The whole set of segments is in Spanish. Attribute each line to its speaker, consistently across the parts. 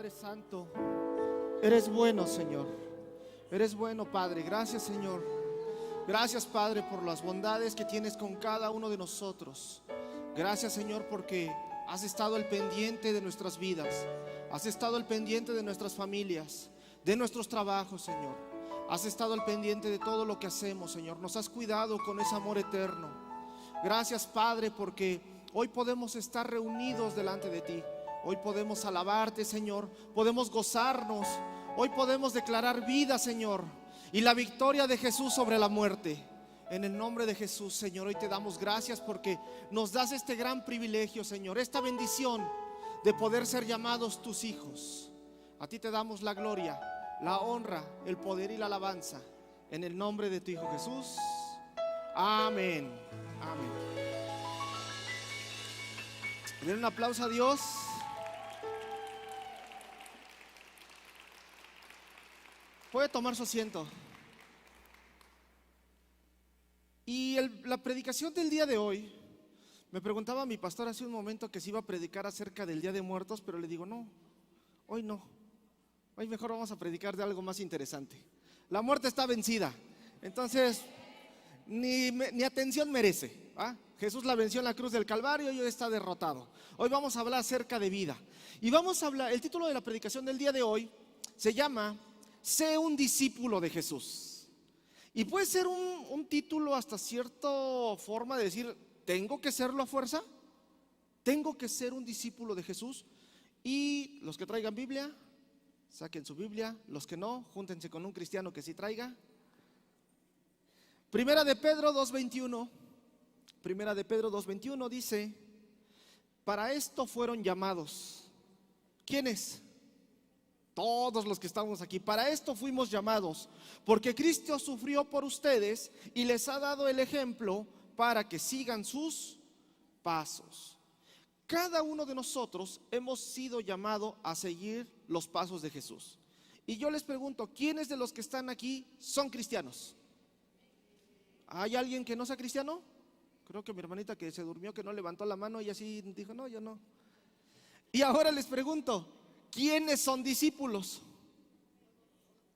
Speaker 1: Padre Santo, eres bueno, Señor. Eres bueno, Padre. Gracias, Señor. Gracias, Padre, por las bondades que tienes con cada uno de nosotros. Gracias, Señor, porque has estado al pendiente de nuestras vidas. Has estado al pendiente de nuestras familias, de nuestros trabajos, Señor. Has estado al pendiente de todo lo que hacemos, Señor. Nos has cuidado con ese amor eterno. Gracias, Padre, porque hoy podemos estar reunidos delante de ti. Hoy podemos alabarte, Señor. Podemos gozarnos. Hoy podemos declarar vida, Señor, y la victoria de Jesús sobre la muerte. En el nombre de Jesús, Señor, hoy te damos gracias porque nos das este gran privilegio, Señor, esta bendición de poder ser llamados tus hijos. A ti te damos la gloria, la honra, el poder y la alabanza. En el nombre de tu Hijo Jesús. Amén. Amén. Den un aplauso a Dios. Puede tomar su asiento. Y la predicación del día de hoy, me preguntaba mi pastor hace un momento que se iba a predicar acerca del Día de Muertos, pero le digo no, hoy no. Hoy mejor vamos a predicar de algo más interesante. La muerte está vencida, entonces ni atención merece, ¿ah? Jesús la venció en la cruz del Calvario y hoy está derrotado. Hoy vamos a hablar acerca de vida. Y vamos a hablar, el título de la predicación del día de hoy se llama Sé un discípulo de Jesús. Y puede ser un título hasta cierta forma de decir, ¿tengo que serlo a fuerza? ¿Tengo que ser un discípulo de Jesús? Y los que traigan Biblia, saquen su Biblia. Los que no, júntense con un cristiano que sí traiga. Primera de Pedro 2:21. Primera de Pedro 2:21 dice: para esto fueron llamados. ¿Quiénes? Todos los que estamos aquí. Para esto fuimos llamados, porque Cristo sufrió por ustedes y les ha dado el ejemplo para que sigan sus pasos. Cada uno de nosotros hemos sido llamados a seguir los pasos de Jesús. Y yo les pregunto, ¿quiénes de los que están aquí son cristianos? ¿Hay alguien que no sea cristiano? Creo que mi hermanita que se durmió, que no levantó la mano y así dijo, no, yo no. Y ahora les pregunto, ¿quiénes son discípulos?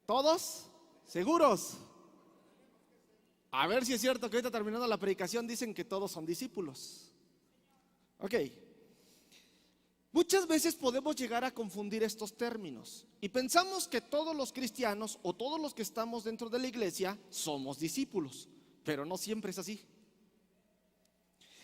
Speaker 1: ¿Todos? ¿Seguros? A ver si es cierto que ahorita terminando la predicación dicen que todos son discípulos. Ok. Muchas veces podemos llegar a confundir estos términos y pensamos que todos los cristianos o todos los que estamos dentro de la iglesia somos discípulos, pero no siempre es así.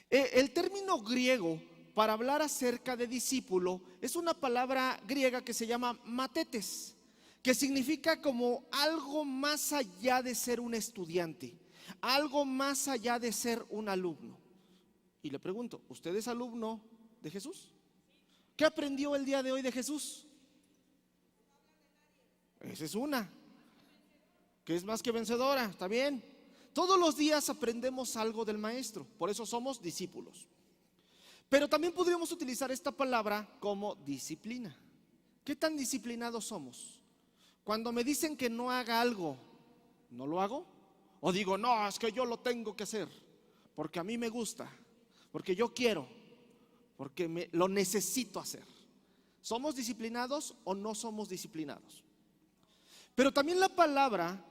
Speaker 1: El término griego para hablar acerca de discípulo es una palabra griega que se llama matetes, que significa como algo más allá de ser un estudiante, algo más allá de ser un alumno. Y le pregunto, ¿usted es alumno de Jesús? ¿Qué aprendió el día de hoy de Jesús? Esa es una, que es más que vencedora, está bien. Todos los días aprendemos algo del maestro, por eso somos discípulos. Pero también podríamos utilizar esta palabra como disciplina. ¿Qué tan disciplinados somos? Cuando me dicen que no haga algo, ¿no lo hago? O digo, no, es que yo lo tengo que hacer, porque a mí me gusta, porque yo quiero, porque lo necesito hacer. ¿Somos disciplinados o no somos disciplinados? Pero también la palabra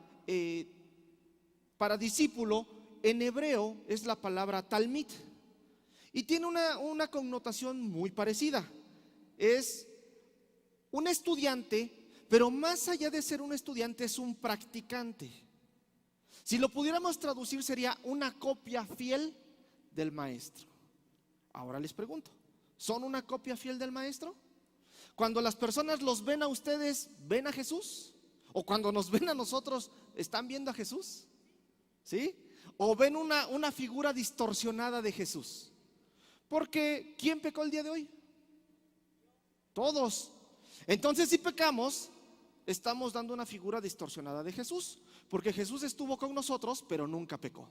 Speaker 1: para discípulo en hebreo es la palabra talmid. Y tiene una connotación muy parecida. Es un estudiante, pero más allá de ser un estudiante es un practicante. Si lo pudiéramos traducir sería una copia fiel del maestro. Ahora les pregunto, ¿son una copia fiel del maestro? Cuando las personas los ven a ustedes, ¿ven a Jesús? ¿O cuando nos ven a nosotros, están viendo a Jesús? ¿Sí? ¿O ven una figura distorsionada de Jesús? Porque ¿quién pecó el día de hoy? Todos. Entonces si pecamos, estamos dando una figura distorsionada de Jesús, porque Jesús estuvo con nosotros, pero nunca pecó.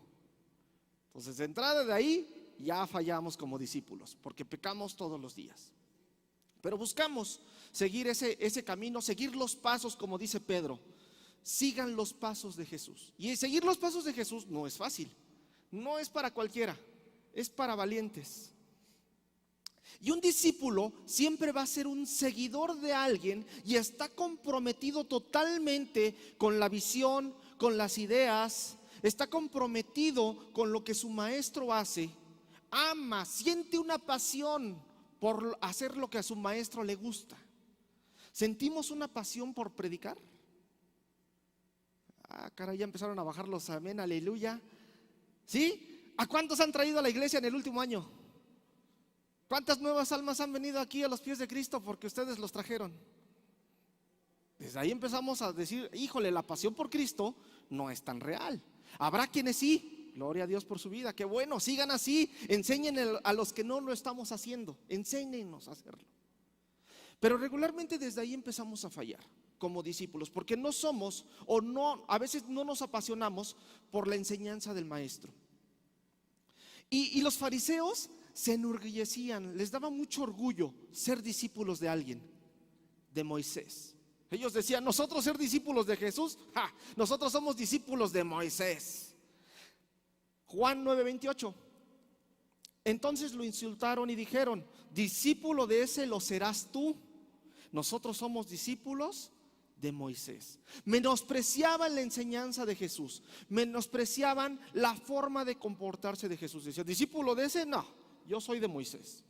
Speaker 1: Entonces de entrada de ahí ya fallamos como discípulos, porque pecamos todos los días. Pero buscamos seguir ese camino, seguir los pasos, como dice Pedro. Sigan los pasos de Jesús. Y seguir los pasos de Jesús no es fácil, no es para cualquiera, es para valientes. Y un discípulo siempre va a ser un seguidor de alguien y está comprometido totalmente con la visión, con las ideas, está comprometido con lo que su maestro hace. Ama, siente una pasión por hacer lo que a su maestro le gusta. ¿Sentimos una pasión por predicar? Ah, caray, ya empezaron a bajar los amén, aleluya. ¿Sí? ¿A cuántos han traído a la iglesia en el último año? ¿Cuántas nuevas almas han venido aquí a los pies de Cristo porque ustedes los trajeron? Desde ahí empezamos a decir, híjole, la pasión por Cristo no es tan real. Habrá quienes sí, gloria a Dios por su vida, qué bueno, sigan así, enseñen a los que no lo estamos haciendo, enséñenos a hacerlo. Pero regularmente desde ahí empezamos a fallar como discípulos, porque no somos o no, a veces no nos apasionamos por la enseñanza del maestro. Y los fariseos se enorgullecían, les daba mucho orgullo ser discípulos de alguien, de Moisés. Ellos decían, nosotros ser discípulos de Jesús, nosotros somos discípulos de Moisés. Juan 9:28. Entonces lo insultaron y dijeron, discípulo de ese lo serás tú. Nosotros somos discípulos de Moisés. Menospreciaban la enseñanza de Jesús, menospreciaban la forma de comportarse de Jesús. Decían, discípulo de ese, no, yo soy de Moisés.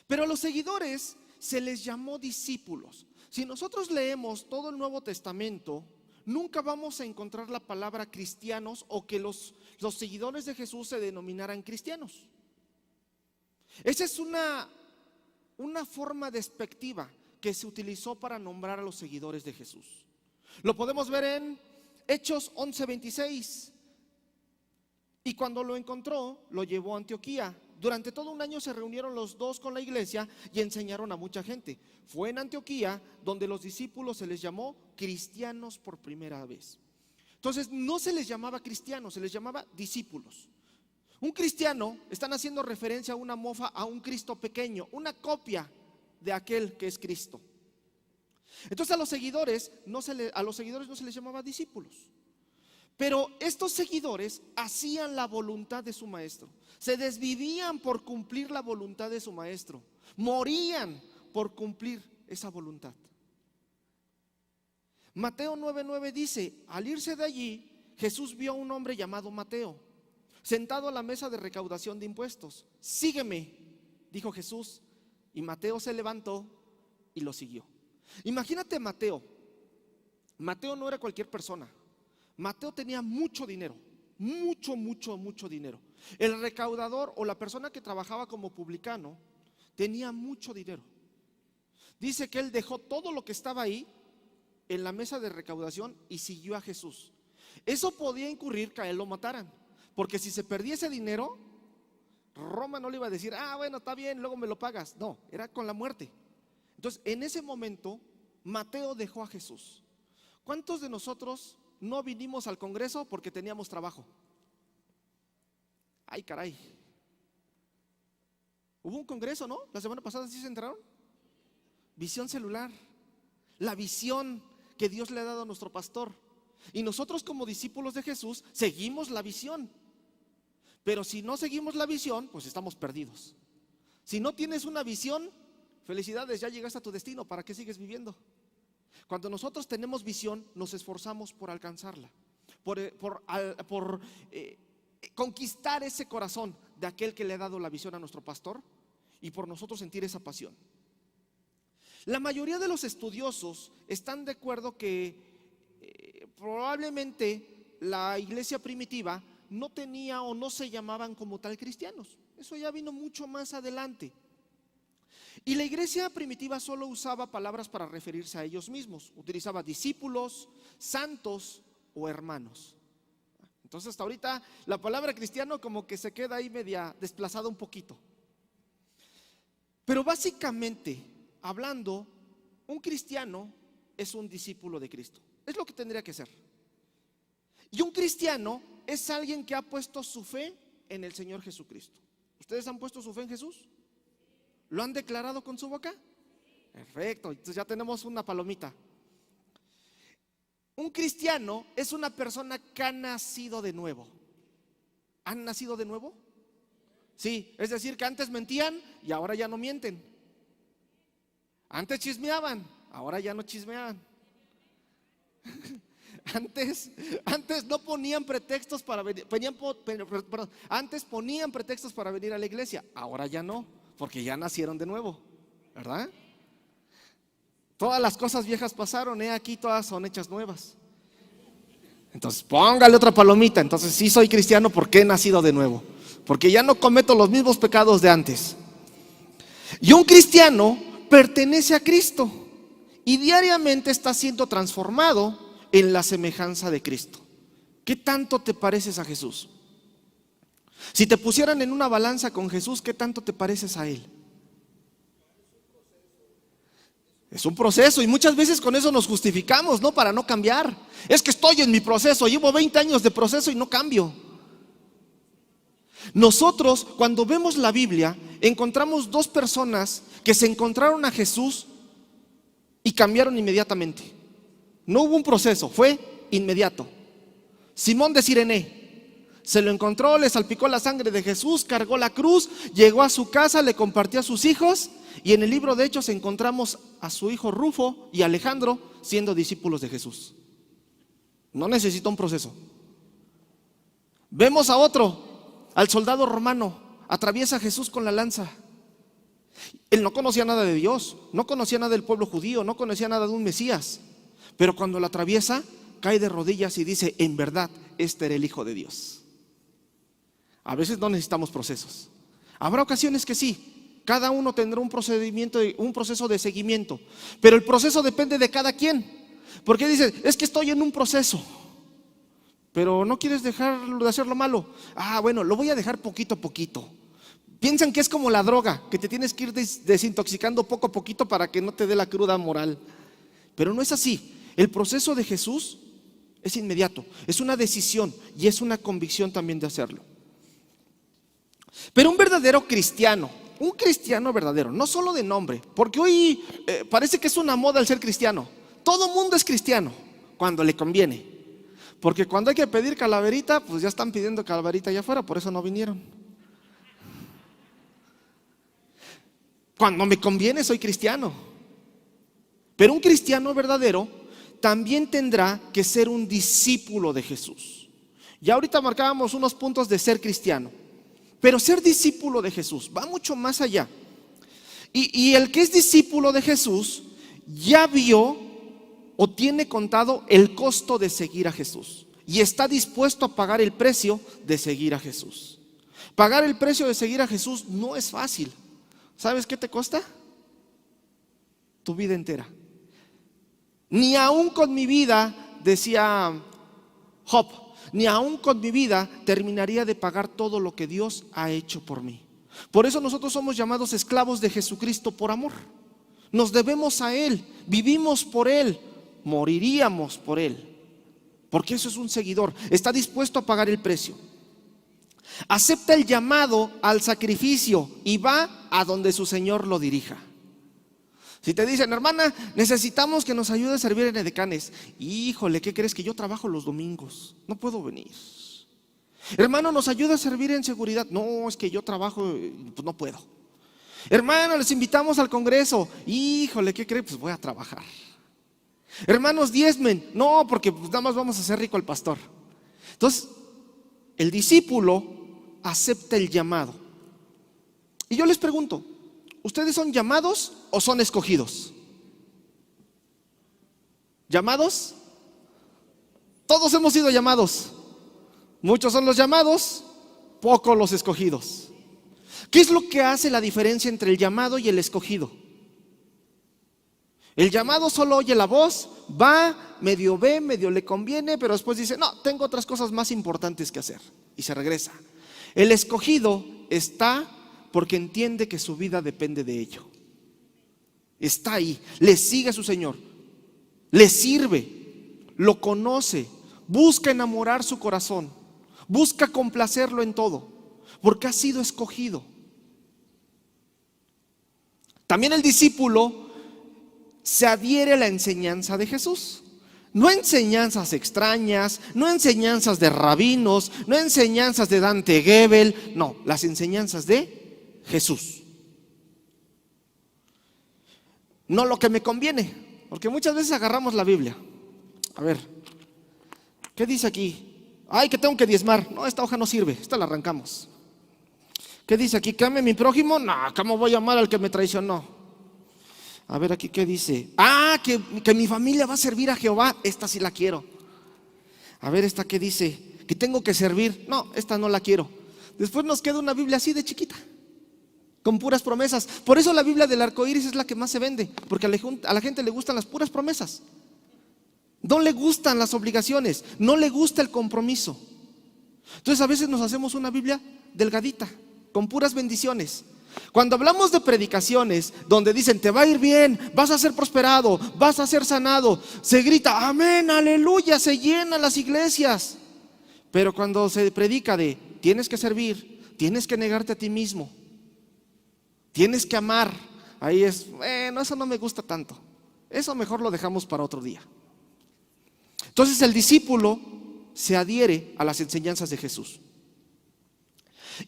Speaker 1: Pero a los seguidores se les llamó discípulos. Si nosotros leemos todo el Nuevo Testamento, nunca vamos a encontrar la palabra cristianos o que los seguidores de Jesús se denominaran cristianos. Esa es una forma despectiva que se utilizó para nombrar a los seguidores de Jesús. Lo podemos ver en Hechos 11:26. Y cuando lo encontró, lo llevó a Antioquía. Durante todo un año se reunieron los dos con la iglesia y enseñaron a mucha gente. Fue en Antioquía donde los discípulos se les llamó cristianos por primera vez. Entonces no se les llamaba cristianos, se les llamaba discípulos. Un cristiano, están haciendo referencia a una mofa, a un Cristo pequeño, una copia de aquel que es Cristo. Entonces a los seguidores no se les llamaba discípulos. Pero estos seguidores hacían la voluntad de su maestro, se desvivían por cumplir la voluntad de su maestro, morían por cumplir esa voluntad. Mateo 9:9 dice, al irse de allí, Jesús vio a un hombre llamado Mateo, sentado a la mesa de recaudación de impuestos. Sígueme, dijo Jesús, y Mateo se levantó y lo siguió. Imagínate Mateo. Mateo no era cualquier persona. Mateo tenía mucho dinero, mucho dinero. El recaudador o la persona que trabajaba como publicano tenía mucho dinero. Dice que él dejó todo lo que estaba ahí en la mesa de recaudación y siguió a Jesús. Eso podía incurrir que a él lo mataran, porque si se perdía ese dinero, Roma no le iba a decir, bueno, está bien, luego me lo pagas. No, era con la muerte. Entonces, en ese momento, Mateo dejó a Jesús. ¿Cuántos de nosotros no vinimos al Congreso porque teníamos trabajo? Ay, caray. Hubo un congreso, ¿no? La semana pasada sí se enteraron. Visión celular. La visión que Dios le ha dado a nuestro pastor. Y nosotros como discípulos de Jesús seguimos la visión. Pero si no seguimos la visión, pues estamos perdidos. Si no tienes una visión, felicidades, ya llegaste a tu destino. ¿Para qué sigues viviendo? Cuando nosotros tenemos visión, nos esforzamos por alcanzarla, por conquistar ese corazón de aquel que le ha dado la visión a nuestro pastor y por nosotros sentir esa pasión. La mayoría de los estudiosos están de acuerdo que probablemente la iglesia primitiva no tenía o no se llamaban como tal cristianos. Eso ya vino mucho más adelante. Y la iglesia primitiva solo usaba palabras para referirse a ellos mismos. Utilizaba discípulos, santos o hermanos. Entonces hasta ahorita la palabra cristiano como que se queda ahí media desplazada un poquito. Pero básicamente hablando, un cristiano es un discípulo de Cristo. Es lo que tendría que ser. Y un cristiano es alguien que ha puesto su fe en el Señor Jesucristo. ¿Ustedes han puesto su fe en Jesús? ¿Lo han declarado con su boca? Perfecto, entonces ya tenemos una palomita. Un cristiano es una persona que ha nacido de nuevo. ¿Han nacido de nuevo? Sí, es decir, que antes mentían y ahora ya no mienten. Antes chismeaban, ahora ya no chismeaban. Antes no ponían pretextos para venir, antes ponían pretextos para venir a la iglesia, ahora ya no, porque ya nacieron de nuevo, ¿verdad? Todas las cosas viejas pasaron, aquí todas son hechas nuevas. Entonces póngale otra palomita. Entonces sí soy cristiano porque he nacido de nuevo, porque ya no cometo los mismos pecados de antes. Y un cristiano pertenece a Cristo y diariamente está siendo transformado en la semejanza de Cristo. ¿Qué tanto te pareces a Jesús? Si te pusieran en una balanza con Jesús, ¿qué tanto te pareces a Él? Es un proceso y muchas veces con eso nos justificamos, ¿no? Para no cambiar. Es que estoy en mi proceso, llevo 20 años de proceso y no cambio. Nosotros, cuando vemos la Biblia, encontramos dos personas que se encontraron a Jesús y cambiaron inmediatamente. No hubo un proceso, fue inmediato. Simón de Cirene se lo encontró, le salpicó la sangre de Jesús, cargó la cruz, llegó a su casa, le compartió a sus hijos. Y en el libro de Hechos encontramos a su hijo Rufo y Alejandro siendo discípulos de Jesús. No necesita un proceso. Vemos a otro, al soldado romano, atraviesa a Jesús con la lanza. Él no conocía nada de Dios, no conocía nada del pueblo judío, no conocía nada de un Mesías. Pero cuando lo atraviesa, cae de rodillas y dice: en verdad, este era el Hijo de Dios. A veces no necesitamos procesos. Habrá ocasiones que sí. Cada uno tendrá un procedimiento, un proceso de seguimiento, pero el proceso depende de cada quien. Porque dices: es que estoy en un proceso, pero no quieres dejar de hacer lo malo. Bueno, lo voy a dejar poquito a poquito. Piensan que es como la droga, que te tienes que ir desintoxicando poco a poquito para que no te dé la cruda moral. Pero no es así. El proceso de Jesús es inmediato, es una decisión y es una convicción también de hacerlo. Pero un verdadero cristiano, un cristiano verdadero, no solo de nombre, porque hoy parece que es una moda el ser cristiano. Todo mundo es cristiano cuando le conviene, porque cuando hay que pedir calaverita, pues ya están pidiendo calaverita allá afuera, por eso no vinieron. Cuando me conviene soy cristiano. Pero un cristiano verdadero también tendrá que ser un discípulo de Jesús. Ya ahorita marcábamos unos puntos de ser cristiano, pero ser discípulo de Jesús va mucho más allá. Y el que es discípulo de Jesús ya vio o tiene contado el costo de seguir a Jesús y está dispuesto a pagar el precio de seguir a Jesús. Pagar el precio de seguir a Jesús no es fácil. ¿Sabes qué te cuesta? Tu vida entera. Ni aún con mi vida, decía Job, ni aún con mi vida terminaría de pagar todo lo que Dios ha hecho por mí. Por eso nosotros somos llamados esclavos de Jesucristo por amor. Nos debemos a Él, vivimos por Él, moriríamos por Él. Porque eso es un seguidor, está dispuesto a pagar el precio. Acepta el llamado al sacrificio y va a donde su Señor lo dirija. Si te dicen: hermana, necesitamos que nos ayude a servir en edecanes. Híjole, ¿qué crees? Que yo trabajo los domingos, no puedo venir. Hermano, ¿nos ayuda a servir en seguridad? No, es que yo trabajo, pues no puedo. Hermano, les invitamos al congreso. Híjole, ¿qué crees? Pues voy a trabajar. Hermanos, diezmen. No, porque pues nada más vamos a hacer rico al pastor. Entonces, el discípulo acepta el llamado. Y yo les pregunto: ¿ustedes son llamados o son escogidos? ¿Llamados? Todos hemos sido llamados. Muchos son los llamados, pocos los escogidos. ¿Qué es lo que hace la diferencia entre el llamado y el escogido? El llamado solo oye la voz, va, medio ve, medio le conviene, pero después dice: no, tengo otras cosas más importantes que hacer, y se regresa. El escogido está porque entiende que su vida depende de ello. Está ahí, le sigue a su Señor, le sirve, lo conoce, busca enamorar su corazón, busca complacerlo en todo, porque ha sido escogido. También el discípulo se adhiere a la enseñanza de Jesús. No enseñanzas extrañas, no enseñanzas de rabinos, no enseñanzas de Dante Gebel, no, las enseñanzas de Jesús. No lo que me conviene, porque muchas veces agarramos la Biblia. A ver, ¿qué dice aquí? Ay, que tengo que diezmar. No, esta hoja no sirve, esta la arrancamos. ¿Qué dice aquí? ¿Que ame a mi prójimo? No, ¿cómo voy a amar al que me traicionó? A ver aquí, ¿qué dice? Que mi familia va a servir a Jehová. Esta sí la quiero. A ver, esta ¿qué dice? Que tengo que servir. No, esta no la quiero. Después nos queda una Biblia así de chiquita, con puras promesas. Por eso la Biblia del arco iris es la que más se vende, porque a la gente le gustan las puras promesas. No le gustan las obligaciones, no le gusta el compromiso. Entonces a veces nos hacemos una Biblia delgadita, con puras bendiciones. Cuando hablamos de predicaciones donde dicen te va a ir bien, vas a ser prosperado, vas a ser sanado, se grita amén, aleluya, se llenan las iglesias. Pero cuando se predica de tienes que servir, tienes que negarte a ti mismo, tienes que amar, ahí es, eso no me gusta tanto, eso mejor lo dejamos para otro día. Entonces el discípulo se adhiere a las enseñanzas de Jesús.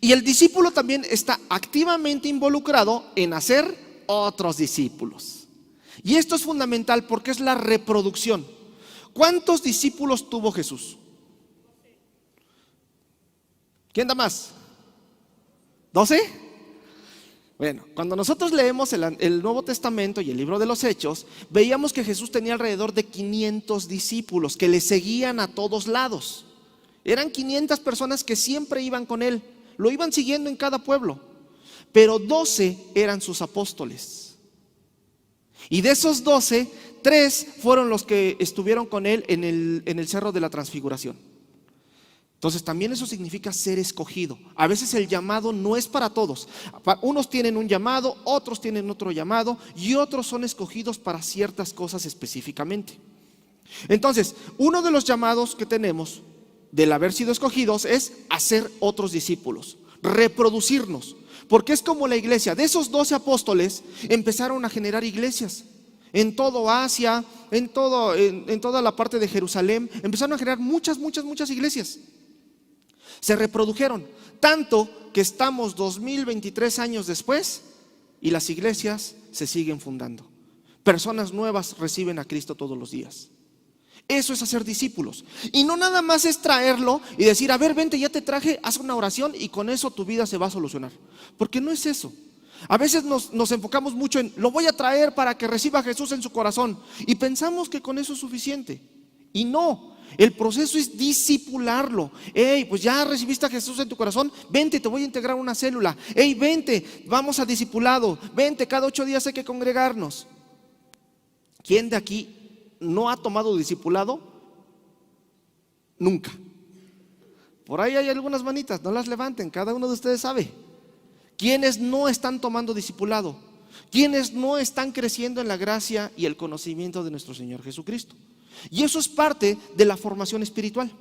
Speaker 1: Y el discípulo también está activamente involucrado en hacer otros discípulos. Y esto es fundamental porque es la reproducción. ¿Cuántos discípulos tuvo Jesús? ¿Quién da más? ¿12? Bueno, cuando nosotros leemos el Nuevo Testamento y el libro de los Hechos, veíamos que Jesús tenía alrededor de 500 discípulos que le seguían a todos lados. Eran 500 personas que siempre iban con él, lo iban siguiendo en cada pueblo. Pero 12 eran sus apóstoles. Y de esos 12, 3 fueron los que estuvieron con él en el Cerro de la Transfiguración. Entonces también eso significa ser escogido. A veces el llamado no es para todos. Unos tienen un llamado, otros tienen otro llamado y otros son escogidos para ciertas cosas específicamente. Entonces, uno de los llamados que tenemos del haber sido escogidos es hacer otros discípulos, reproducirnos. Porque es como la iglesia, de esos 12 apóstoles empezaron a generar iglesias en todo Asia, en toda la parte de Jerusalén. Empezaron a generar muchas iglesias. Se reprodujeron, tanto que estamos 2023 años después y las iglesias se siguen fundando. Personas nuevas reciben a Cristo todos los días. Eso es hacer discípulos. Y no nada más es traerlo y decir, a ver, vente, ya te traje, haz una oración y con eso tu vida se va a solucionar. Porque no es eso. A veces nos enfocamos mucho en, lo voy a traer para que reciba a Jesús en su corazón. Y pensamos que con eso es suficiente. Y no, el proceso es discipularlo. Hey, pues ya recibiste a Jesús en tu corazón, vente, te voy a integrar una célula. Hey, vente, vamos a discipulado. Vente, cada 8 días hay que congregarnos. ¿Quién de aquí no ha tomado discipulado? Nunca. Por ahí hay algunas manitas, no las levanten, cada uno de ustedes sabe. ¿Quiénes no están tomando discipulado? ¿Quiénes no están creciendo en la gracia y el conocimiento de nuestro Señor Jesucristo? Y eso es parte de la formación espiritual.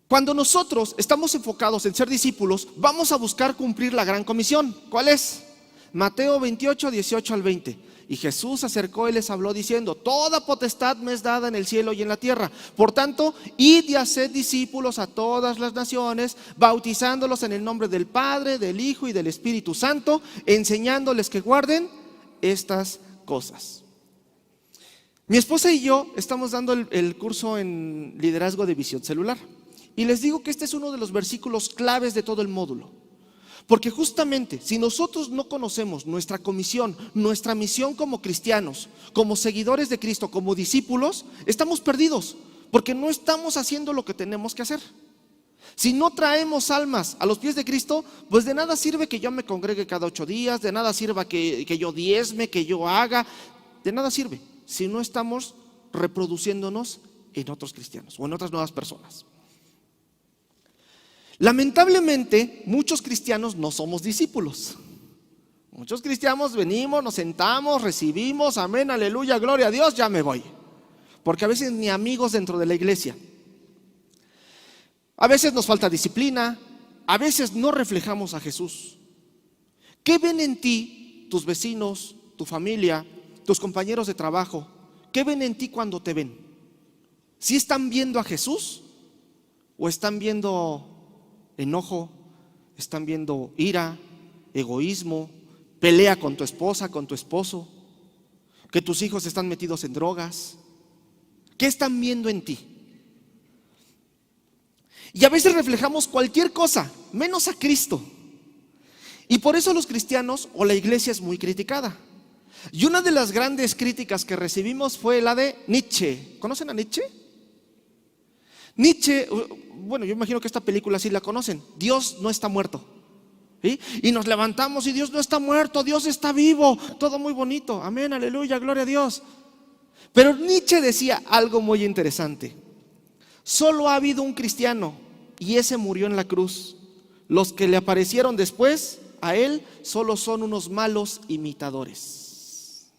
Speaker 1: Cuando nosotros estamos enfocados en ser discípulos, vamos a buscar cumplir la gran comisión. ¿Cuál es? Mateo 28, 18 al 20. Y Jesús se acercó y les habló diciendo, toda potestad me es dada en el cielo y en la tierra. Por tanto, id y haced discípulos a todas las naciones, bautizándolos en el nombre del Padre, del Hijo y del Espíritu Santo, enseñándoles que guarden estas cosas. Mi esposa y yo estamos dando el curso en liderazgo de visión celular. Y les digo que este es uno de los versículos claves de todo el módulo. Porque justamente si nosotros no conocemos nuestra comisión, nuestra misión como cristianos, como seguidores de Cristo, como discípulos, estamos perdidos, porque no estamos haciendo lo que tenemos que hacer. Si no traemos almas a los pies de Cristo, pues de nada sirve que yo me congregue cada 8 días, de nada sirva que yo diezme, que yo haga, de nada sirve si no estamos reproduciéndonos en otros cristianos o en otras nuevas personas. Lamentablemente, muchos cristianos no somos discípulos. Muchos cristianos venimos, nos sentamos, recibimos, amén, aleluya, gloria a Dios, ya me voy. Porque a veces ni amigos dentro de la iglesia. A veces nos falta disciplina, a veces no reflejamos a Jesús. ¿Qué ven en ti tus vecinos, tu familia, tus compañeros de trabajo, ¿qué ven en ti cuando te ven? ¿Sí están viendo a Jesús o están viendo enojo, están viendo ira, egoísmo, pelea con tu esposa, con tu esposo, que tus hijos están metidos en drogas? ¿Qué están viendo en ti? Y a veces reflejamos cualquier cosa, menos a Cristo. Y por eso los cristianos o la iglesia es muy criticada. Y una de las grandes críticas que recibimos fue la de Nietzsche. ¿Conocen a Nietzsche? Nietzsche, bueno, yo imagino que esta película sí la conocen. Dios no está muerto. ¿Sí? Y nos levantamos y Dios no está muerto, Dios está vivo. Todo muy bonito, amén, aleluya, gloria a Dios. Pero Nietzsche decía algo muy interesante. Solo ha habido un cristiano y ese murió en la cruz. Los que le aparecieron después a él solo son unos malos imitadores.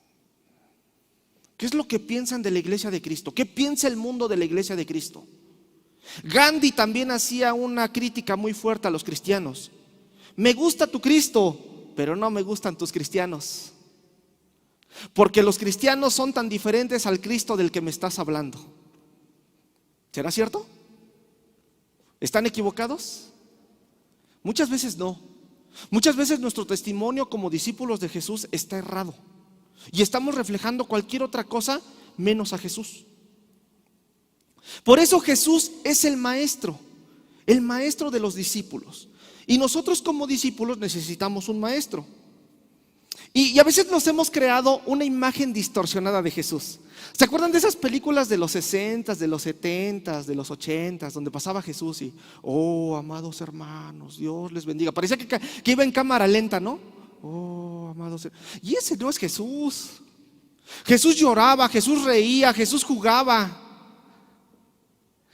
Speaker 1: ¿Qué es lo que piensan de la iglesia de Cristo? ¿Qué piensa el mundo de la iglesia de Cristo? Gandhi también hacía una crítica muy fuerte a los cristianos. Me gusta tu Cristo, pero no me gustan tus cristianos, porque los cristianos son tan diferentes al Cristo del que me estás hablando. ¿Será cierto? ¿Están equivocados? Muchas veces no. Muchas veces nuestro testimonio como discípulos de Jesús está errado y estamos reflejando cualquier otra cosa menos a Jesús. Por eso Jesús es el maestro de los discípulos. Y nosotros como discípulos necesitamos un maestro. Y a veces nos hemos creado una imagen distorsionada de Jesús. ¿Se acuerdan de esas películas de los 60, de los 70, de los 80, donde pasaba Jesús y, oh, amados hermanos, Dios les bendiga? Parecía que iba en cámara lenta, ¿no? Oh, amados hermanos. Y ese no es Jesús. Jesús lloraba, Jesús reía, Jesús jugaba.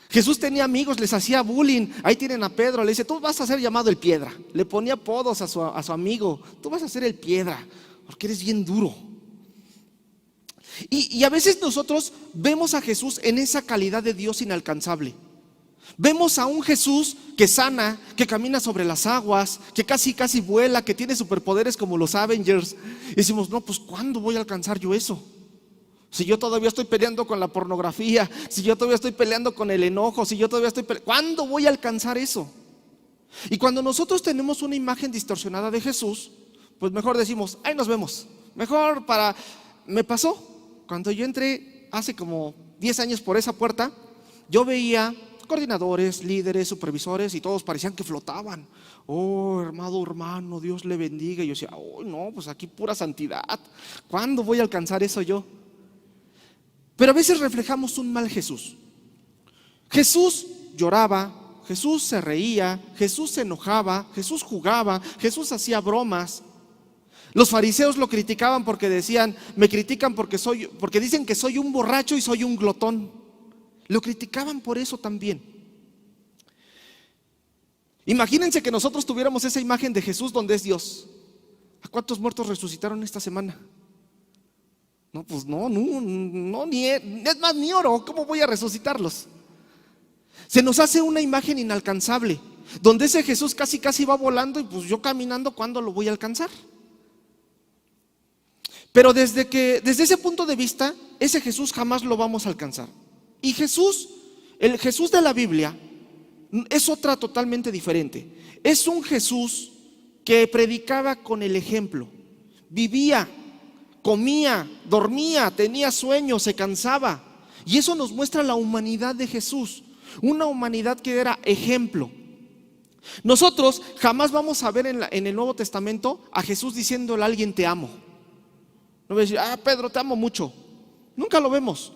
Speaker 1: Jesús tenía amigos, les hacía bullying. Ahí tienen a Pedro, le dice, tú vas a ser llamado el Piedra. Le ponía apodos a su amigo. Tú vas a ser el Piedra, porque eres bien duro. Y a veces nosotros vemos a Jesús en esa calidad de Dios inalcanzable. Vemos a un Jesús que sana, que camina sobre las aguas, que casi vuela, que tiene superpoderes como los Avengers. Y decimos, no, pues ¿cuándo voy a alcanzar yo eso? Si yo todavía estoy peleando con la pornografía, si yo todavía estoy peleando con el enojo, si yo todavía estoy peleando, ¿cuándo voy a alcanzar eso? Y cuando nosotros tenemos una imagen distorsionada de Jesús, pues mejor decimos, ahí nos vemos. Mejor me pasó, cuando yo entré hace como 10 años por esa puerta, yo veía coordinadores, líderes, supervisores y todos parecían que flotaban. Oh, hermano, Dios le bendiga. Y yo decía, oh, no, pues aquí pura santidad. ¿Cuándo voy a alcanzar eso yo? Pero a veces reflejamos un mal Jesús. Jesús lloraba, Jesús se reía, Jesús se enojaba, Jesús jugaba, Jesús hacía bromas. Los fariseos lo criticaban porque decían, me critican porque dicen que soy un borracho y soy un glotón. Lo criticaban por eso también. Imagínense que nosotros tuviéramos esa imagen de Jesús donde es Dios. ¿A cuántos muertos resucitaron esta semana? No, pues no, es más, ni oro. ¿Cómo voy a resucitarlos? Se nos hace una imagen inalcanzable, donde ese Jesús casi va volando y pues yo caminando, ¿cuándo lo voy a alcanzar? Pero desde ese punto de vista, ese Jesús jamás lo vamos a alcanzar. Y el Jesús de la Biblia es otra totalmente diferente. Es un Jesús que predicaba con el ejemplo, vivía, comía, dormía, tenía sueño, se cansaba. Y eso nos muestra la humanidad de Jesús, una humanidad que era ejemplo. Nosotros jamás vamos a ver en el Nuevo Testamento a Jesús diciéndole a alguien te amo. No voy a decir, Pedro, te amo mucho. Nunca lo vemos,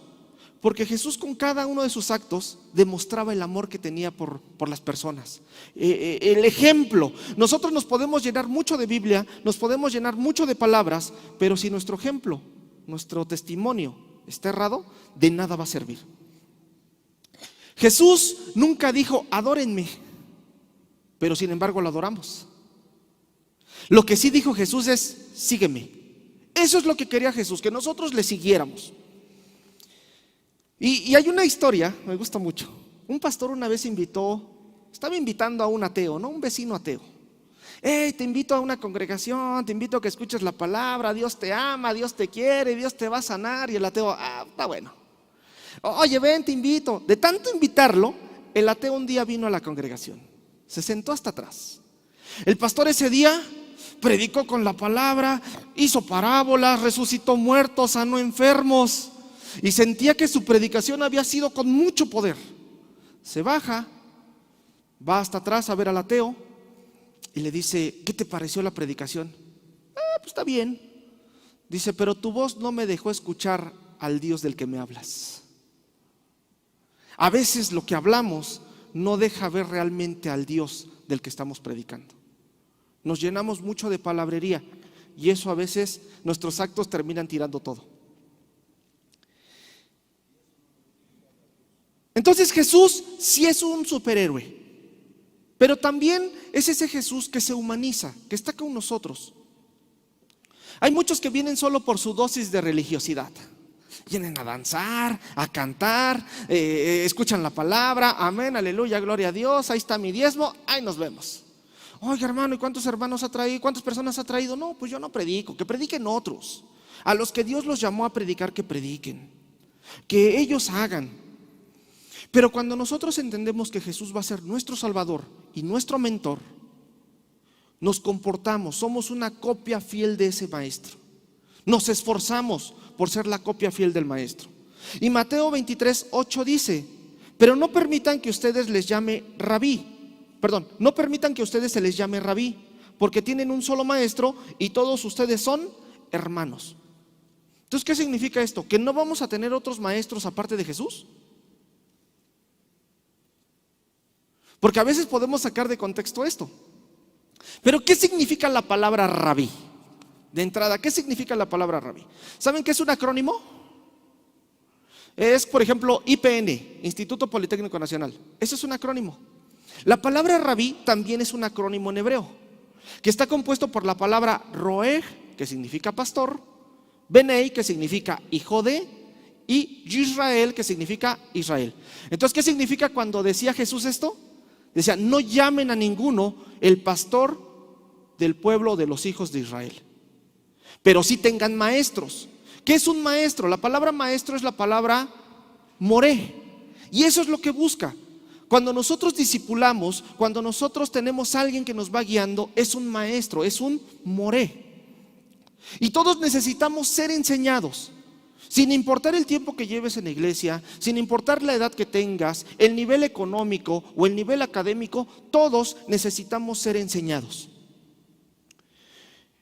Speaker 1: porque Jesús con cada uno de sus actos demostraba el amor que tenía por las personas. El ejemplo. Nosotros nos podemos llenar mucho de Biblia, nos podemos llenar mucho de palabras, pero si nuestro ejemplo, nuestro testimonio está errado, de nada va a servir. Jesús nunca dijo, adórenme, pero sin embargo lo adoramos. Lo que sí dijo Jesús es, sígueme. Eso es lo que quería Jesús, que nosotros le siguiéramos. Y hay una historia, me gusta mucho. Un pastor una vez estaba invitando a un ateo, ¿no? Un vecino ateo. hey, te invito a una congregación, te invito a que escuches la palabra, Dios te ama, Dios te quiere, Dios te va a sanar. Y el ateo, está bueno. Oye, ven, te invito. De tanto invitarlo, el ateo un día vino a la congregación, se sentó hasta atrás. El pastor ese día predicó con la palabra, hizo parábolas, resucitó muertos, sanó enfermos, y sentía que su predicación había sido con mucho poder. Se baja, va hasta atrás a ver al ateo y le dice, ¿qué te pareció la predicación? Pues está bien. Dice, pero tu voz no me dejó escuchar al Dios del que me hablas. A veces lo que hablamos no deja ver realmente al Dios del que estamos predicando. Nos llenamos mucho de palabrería y eso a veces nuestros actos terminan tirando todo. Entonces Jesús sí es un superhéroe, pero también es ese Jesús que se humaniza, que está con nosotros. Hay muchos que vienen solo por su dosis de religiosidad. Vienen a danzar, a cantar, escuchan la palabra, amén, aleluya, gloria a Dios, ahí está mi diezmo, ahí nos vemos. Oiga, hermano, ¿y cuántos hermanos ha traído? ¿Cuántas personas ha traído? No, pues yo no predico, que prediquen otros. A los que Dios los llamó a predicar, que prediquen, que ellos hagan. Pero cuando nosotros entendemos que Jesús va a ser nuestro Salvador y nuestro mentor, nos comportamos, somos una copia fiel de ese maestro. Nos esforzamos por ser la copia fiel del maestro. Y Mateo 23:8 dice, pero no permitan que ustedes les llame rabí. No permitan que ustedes se les llame rabí, porque tienen un solo maestro y todos ustedes son hermanos. Entonces, ¿qué significa esto? ¿Que no vamos a tener otros maestros aparte de Jesús? Porque a veces podemos sacar de contexto esto. Pero ¿qué significa la palabra rabí? De entrada, ¿qué significa la palabra rabí? ¿Saben qué es un acrónimo? Es, por ejemplo, IPN, Instituto Politécnico Nacional. Eso es un acrónimo. La palabra rabí también es un acrónimo en hebreo, que está compuesto por la palabra roeg, que significa pastor, benei, que significa hijo de, y Yisrael, que significa Israel. Entonces, ¿qué significa cuando decía Jesús esto? Decía, no llamen a ninguno el pastor del pueblo de los hijos de Israel, pero sí tengan maestros. ¿Qué es un maestro? La palabra maestro es la palabra moré, y eso es lo que busca. Cuando nosotros discipulamos, cuando nosotros tenemos a alguien que nos va guiando, es un maestro, es un moré. Y todos necesitamos ser enseñados, sin importar el tiempo que lleves en la iglesia, sin importar la edad que tengas, el nivel económico o el nivel académico, todos necesitamos ser enseñados.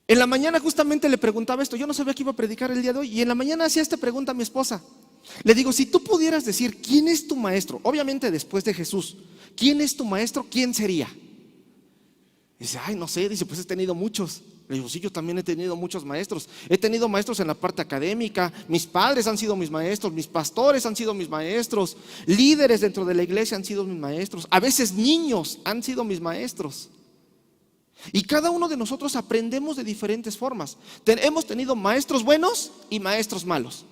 Speaker 1: En la mañana justamente le preguntaba esto, yo no sabía que iba a predicar el día de hoy, y en la mañana hacía esta pregunta a mi esposa. Le digo, si tú pudieras decir quién es tu maestro, obviamente después de Jesús, ¿quién es tu maestro? ¿Quién sería? Dice, no sé, dice, pues he tenido muchos. Le digo, sí, yo también he tenido muchos maestros. He tenido maestros en la parte académica, mis padres han sido mis maestros, mis pastores han sido mis maestros, líderes dentro de la iglesia han sido mis maestros, a veces niños han sido mis maestros. Y cada uno de nosotros aprendemos de diferentes formas. Hemos tenido maestros buenos y maestros malos,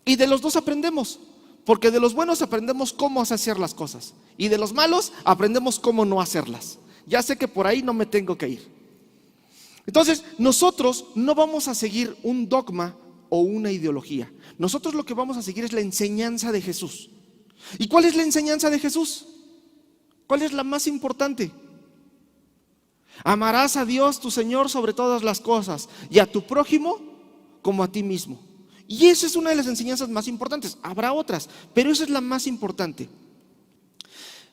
Speaker 1: y de los dos aprendemos, porque de los buenos aprendemos cómo hacer las cosas, y de los malos aprendemos cómo no hacerlas. Ya sé que por ahí no me tengo que ir. Entonces, nosotros no vamos a seguir un dogma o una ideología. Nosotros lo que vamos a seguir es la enseñanza de Jesús. ¿Y cuál es la enseñanza de Jesús? ¿Cuál es la más importante? Amarás a Dios tu Señor sobre todas las cosas y a tu prójimo como a ti mismo. Y esa es una de las enseñanzas más importantes. Habrá otras, pero esa es la más importante.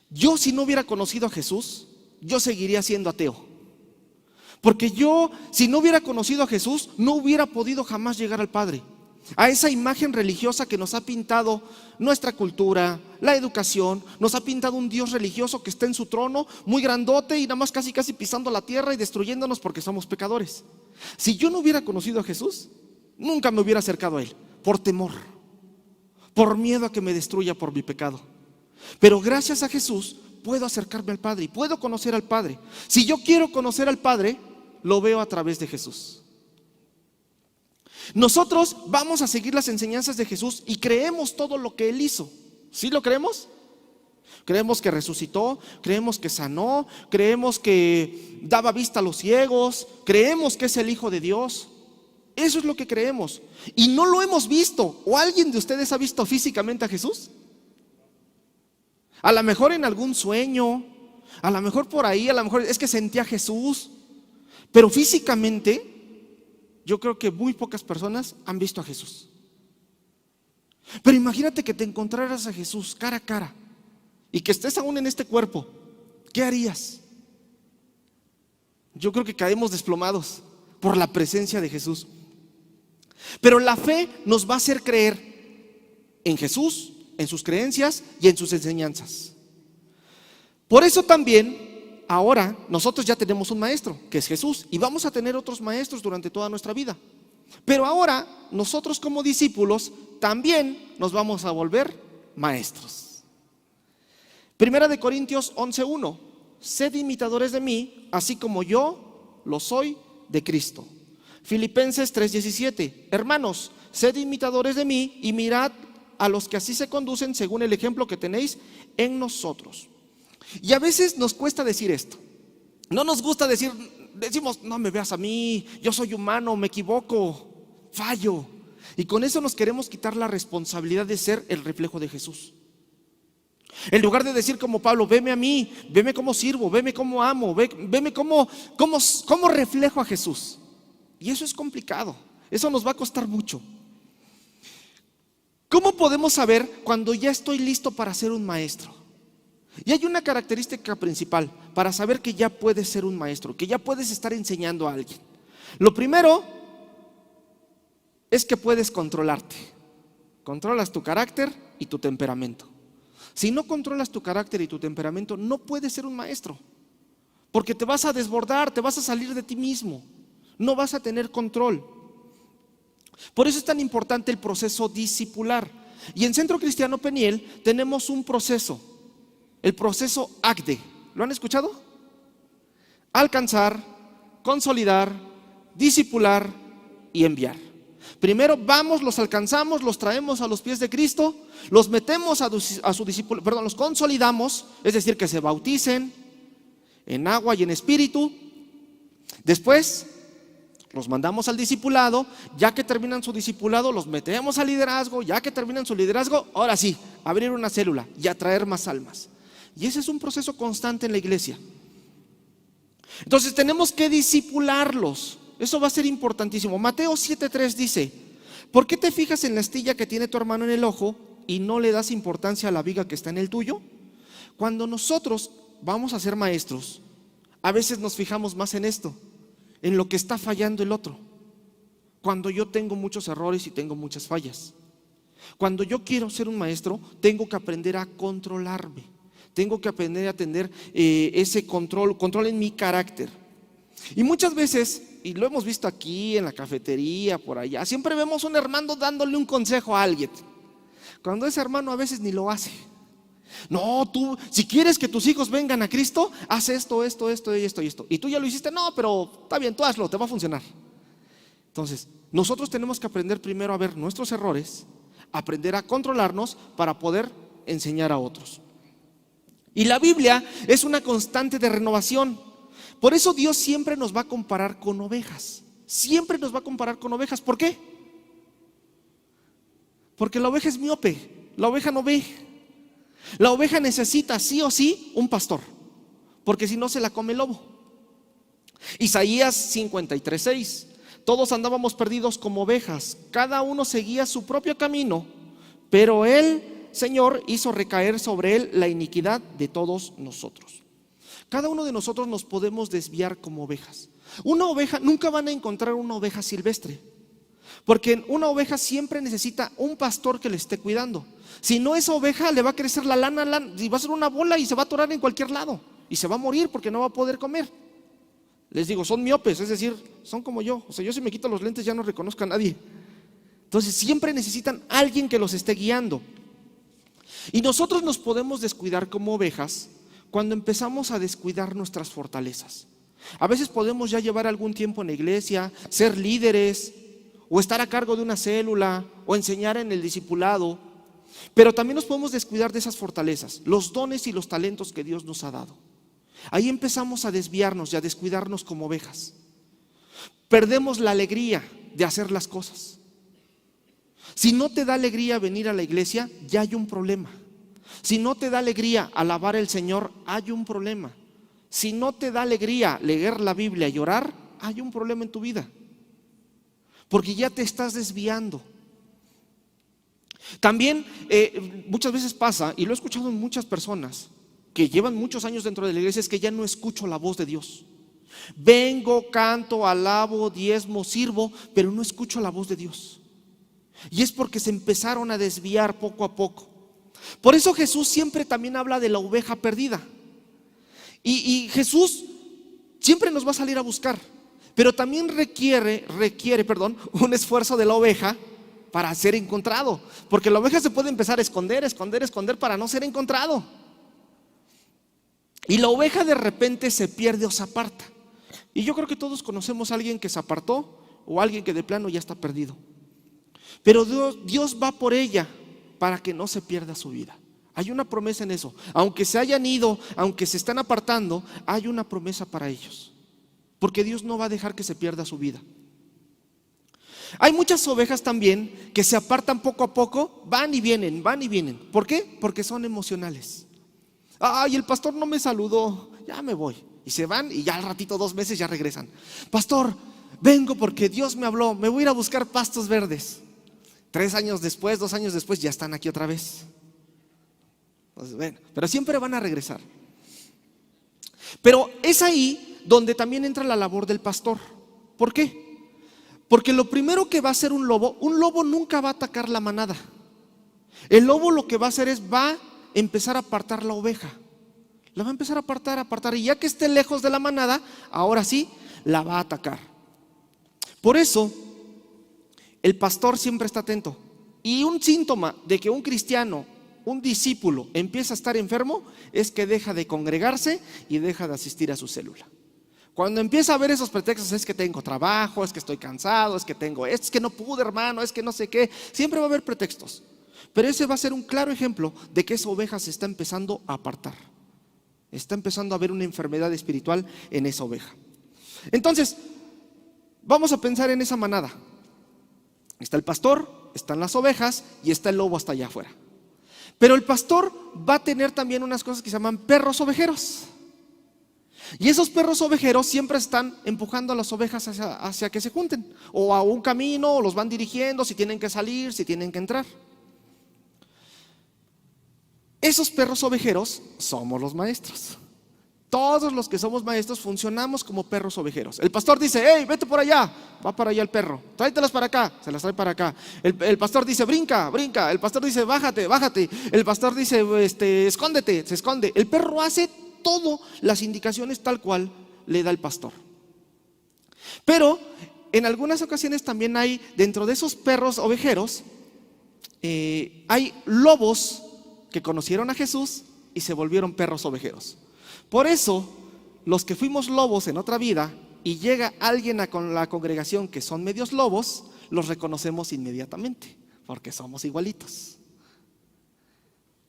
Speaker 1: Yo, si no hubiera conocido a Jesús, yo seguiría siendo ateo. Porque yo, si no hubiera conocido a Jesús, no hubiera podido jamás llegar al Padre. A esa imagen religiosa que nos ha pintado nuestra cultura, la educación, nos ha pintado un Dios religioso que está en su trono, muy grandote y nada más casi pisando la tierra y destruyéndonos porque somos pecadores. Si yo no hubiera conocido a Jesús, nunca me hubiera acercado a Él, por temor, por miedo a que me destruya por mi pecado. Pero gracias a Jesús puedo acercarme al Padre y puedo conocer al Padre. Si yo quiero conocer al Padre, lo veo a través de Jesús. Nosotros vamos a seguir las enseñanzas de Jesús y creemos todo lo que Él hizo. ¿Sí lo creemos? Creemos que resucitó, creemos que sanó, creemos que daba vista a los ciegos, creemos que es el Hijo de Dios. Eso es lo que creemos. Y no lo hemos visto. ¿O alguien de ustedes ha visto físicamente a Jesús? A lo mejor en algún sueño, a lo mejor por ahí, a lo mejor es que sentía a Jesús. Pero físicamente, yo creo que muy pocas personas han visto a Jesús. Pero imagínate que te encontraras a Jesús cara a cara y que estés aún en este cuerpo. ¿Qué harías? Yo creo que caemos desplomados por la presencia de Jesús. Pero la fe nos va a hacer creer en Jesús, en sus creencias y en sus enseñanzas. Por eso también ahora nosotros ya tenemos un maestro, que es Jesús, y vamos a tener otros maestros durante toda nuestra vida. Pero ahora nosotros como discípulos también nos vamos a volver maestros. Primera de Corintios 11:1: sed imitadores de mí, así como yo lo soy de Cristo. Filipenses 3:17: hermanos, sed imitadores de mí y mirad a los que así se conducen según el ejemplo que tenéis en nosotros. Y a veces nos cuesta decir esto. No nos gusta decimos, no me veas a mí, yo soy humano, me equivoco, fallo. Y con eso nos queremos quitar la responsabilidad de ser el reflejo de Jesús. En lugar de decir como Pablo, veme a mí, veme cómo sirvo, veme cómo amo, veme cómo reflejo a Jesús. Y eso es complicado, eso nos va a costar mucho. ¿Cómo podemos saber cuando ya estoy listo para ser un maestro? Y hay una característica principal para saber que ya puedes ser un maestro, que ya puedes estar enseñando a alguien. Lo primero es que puedes controlarte. Controlas tu carácter y tu temperamento. Si no controlas tu carácter y tu temperamento, no puedes ser un maestro, porque te vas a desbordar, te vas a salir de ti mismo, no vas a tener control. Por eso es tan importante el proceso discipular. Y en Centro Cristiano Peniel tenemos un proceso, el proceso ACDE. ¿Lo han escuchado? Alcanzar, consolidar, discipular y enviar. Primero vamos, los alcanzamos, los traemos a los pies de Cristo, los metemos a su discípulo, los consolidamos, es decir, que se bauticen en agua y en espíritu. Después los mandamos al discipulado. Ya que terminan su discipulado, los metemos al liderazgo. Ya que terminan su liderazgo, ahora sí, abrir una célula y atraer más almas. Y ese es un proceso constante en la iglesia. Entonces tenemos que discipularlos. Eso va a ser importantísimo. Mateo 7:3 dice: ¿por qué te fijas en la astilla que tiene tu hermano en el ojo y no le das importancia a la viga que está en el tuyo? Cuando nosotros vamos a ser maestros, a veces nos fijamos más en esto, en lo que está fallando el otro. Cuando yo tengo muchos errores y tengo muchas fallas. Cuando yo quiero ser un maestro, tengo que aprender a controlarme. Tengo que aprender a tener ese control en mi carácter. Y muchas veces, y lo hemos visto aquí en la cafetería, por allá, siempre vemos un hermano dándole un consejo a alguien, cuando ese hermano a veces ni lo hace. No, tú, si quieres que tus hijos vengan a Cristo, haz esto y esto. Y tú ya lo hiciste. No, pero está bien, tú hazlo, te va a funcionar. Entonces, nosotros tenemos que aprender primero a ver nuestros errores, aprender a controlarnos para poder enseñar a otros. Y la Biblia es una constante de renovación. Por eso Dios siempre nos va a comparar con ovejas. Siempre nos va a comparar con ovejas. ¿Por qué? Porque la oveja es miope. La oveja no ve. La oveja necesita sí o sí un pastor, porque si no se la come el lobo. Isaías 53:6: todos andábamos perdidos como ovejas, cada uno seguía su propio camino, pero el Señor hizo recaer sobre él la iniquidad de todos nosotros. Cada uno de nosotros nos podemos desviar como ovejas. Una oveja, nunca van a encontrar una oveja silvestre, porque una oveja siempre necesita un pastor que le esté cuidando. Si no, esa oveja le va a crecer la lana y va a ser una bola y se va a atorar en cualquier lado y se va a morir porque no va a poder comer. Les digo, son miopes, es decir, son como yo. O sea, yo si me quito los lentes ya no reconozco a nadie. Entonces siempre necesitan alguien que los esté guiando. Y nosotros nos podemos descuidar como ovejas cuando empezamos a descuidar nuestras fortalezas. A veces podemos ya llevar algún tiempo en la iglesia, ser líderes, o estar a cargo de una célula, o enseñar en el discipulado, Pero también nos podemos descuidar de esas fortalezas, los dones y los talentos que Dios nos ha dado. Ahí empezamos a desviarnos y a descuidarnos como ovejas. Perdemos la alegría de hacer las cosas. Si no te da alegría venir a la iglesia, ya hay un problema. Si no te da alegría alabar al Señor, hay un problema. Si no te da alegría leer la Biblia y orar, hay un problema en tu vida, porque ya te estás desviando. También muchas veces pasa, y lo he escuchado en muchas personas que llevan muchos años dentro de la iglesia, es que ya no escucho la voz de Dios. Vengo, canto, alabo, diezmo, sirvo, pero no escucho la voz de Dios. Y es porque se empezaron a desviar poco a poco. Por eso Jesús siempre también habla de la oveja perdida. Y Jesús siempre nos va a salir a buscar, pero también requiere un esfuerzo de la oveja para ser encontrado, porque la oveja se puede empezar a esconder para no ser encontrado. Y la oveja de repente se pierde o se aparta. Y yo creo que todos conocemos a alguien que se apartó o a alguien que de plano ya está perdido. Pero Dios va por ella para que no se pierda su vida. Hay una promesa en eso. Aunque se hayan ido, aunque se están apartando, hay una promesa para ellos, porque Dios no va a dejar que se pierda su vida. Hay muchas ovejas también que se apartan poco a poco, van y vienen. ¿Por qué? Porque son emocionales. Ay, el pastor no me saludó, ya me voy. Y se van y ya al ratito, 2 meses, ya regresan. Pastor, vengo porque Dios me habló, me voy a ir a buscar pastos verdes. 3 años después, 2 años después, ya están aquí otra vez. Entonces, bueno, pero siempre van a regresar. Pero es ahí donde también entra la labor del pastor. ¿Por qué? Porque lo primero que va a hacer un lobo nunca va a atacar la manada. El lobo lo que va a hacer es, va a empezar a apartar la oveja. La va a empezar a apartar, y ya que esté lejos de la manada, ahora sí, la va a atacar. Por eso, el pastor siempre está atento. Y un síntoma de que un cristiano, un discípulo, empieza a estar enfermo, es que deja de congregarse y deja de asistir a su célula. Cuando empieza a ver esos pretextos, es que tengo trabajo, es que estoy cansado, es que no pude, hermano, es que no sé qué, siempre va a haber pretextos. Pero ese va a ser un claro ejemplo de que esa oveja se está empezando a apartar. Está empezando a haber una enfermedad espiritual en esa oveja. Entonces, vamos a pensar en esa manada. Está el pastor, están las ovejas y está el lobo hasta allá afuera. Pero el pastor va a tener también unas cosas que se llaman perros ovejeros. Y esos perros ovejeros siempre están empujando a las ovejas hacia que se junten, o a un camino, o los van dirigiendo, si tienen que salir, si tienen que entrar. Esos perros ovejeros somos los maestros. Todos los que somos maestros funcionamos como perros ovejeros. El pastor dice, hey, vete por allá. Va para allá el perro, tráetelas para acá. Se las trae para acá. El pastor dice, brinca. El pastor dice, bájate. El pastor dice, escóndete, se esconde. El perro hace todas las indicaciones tal cual le da el pastor. Pero en algunas ocasiones también hay, dentro de esos perros ovejeros, hay lobos que conocieron a Jesús y se volvieron perros ovejeros. Por eso, los que fuimos lobos en otra vida y llega alguien a la congregación que son medios lobos, los reconocemos inmediatamente, porque somos igualitos,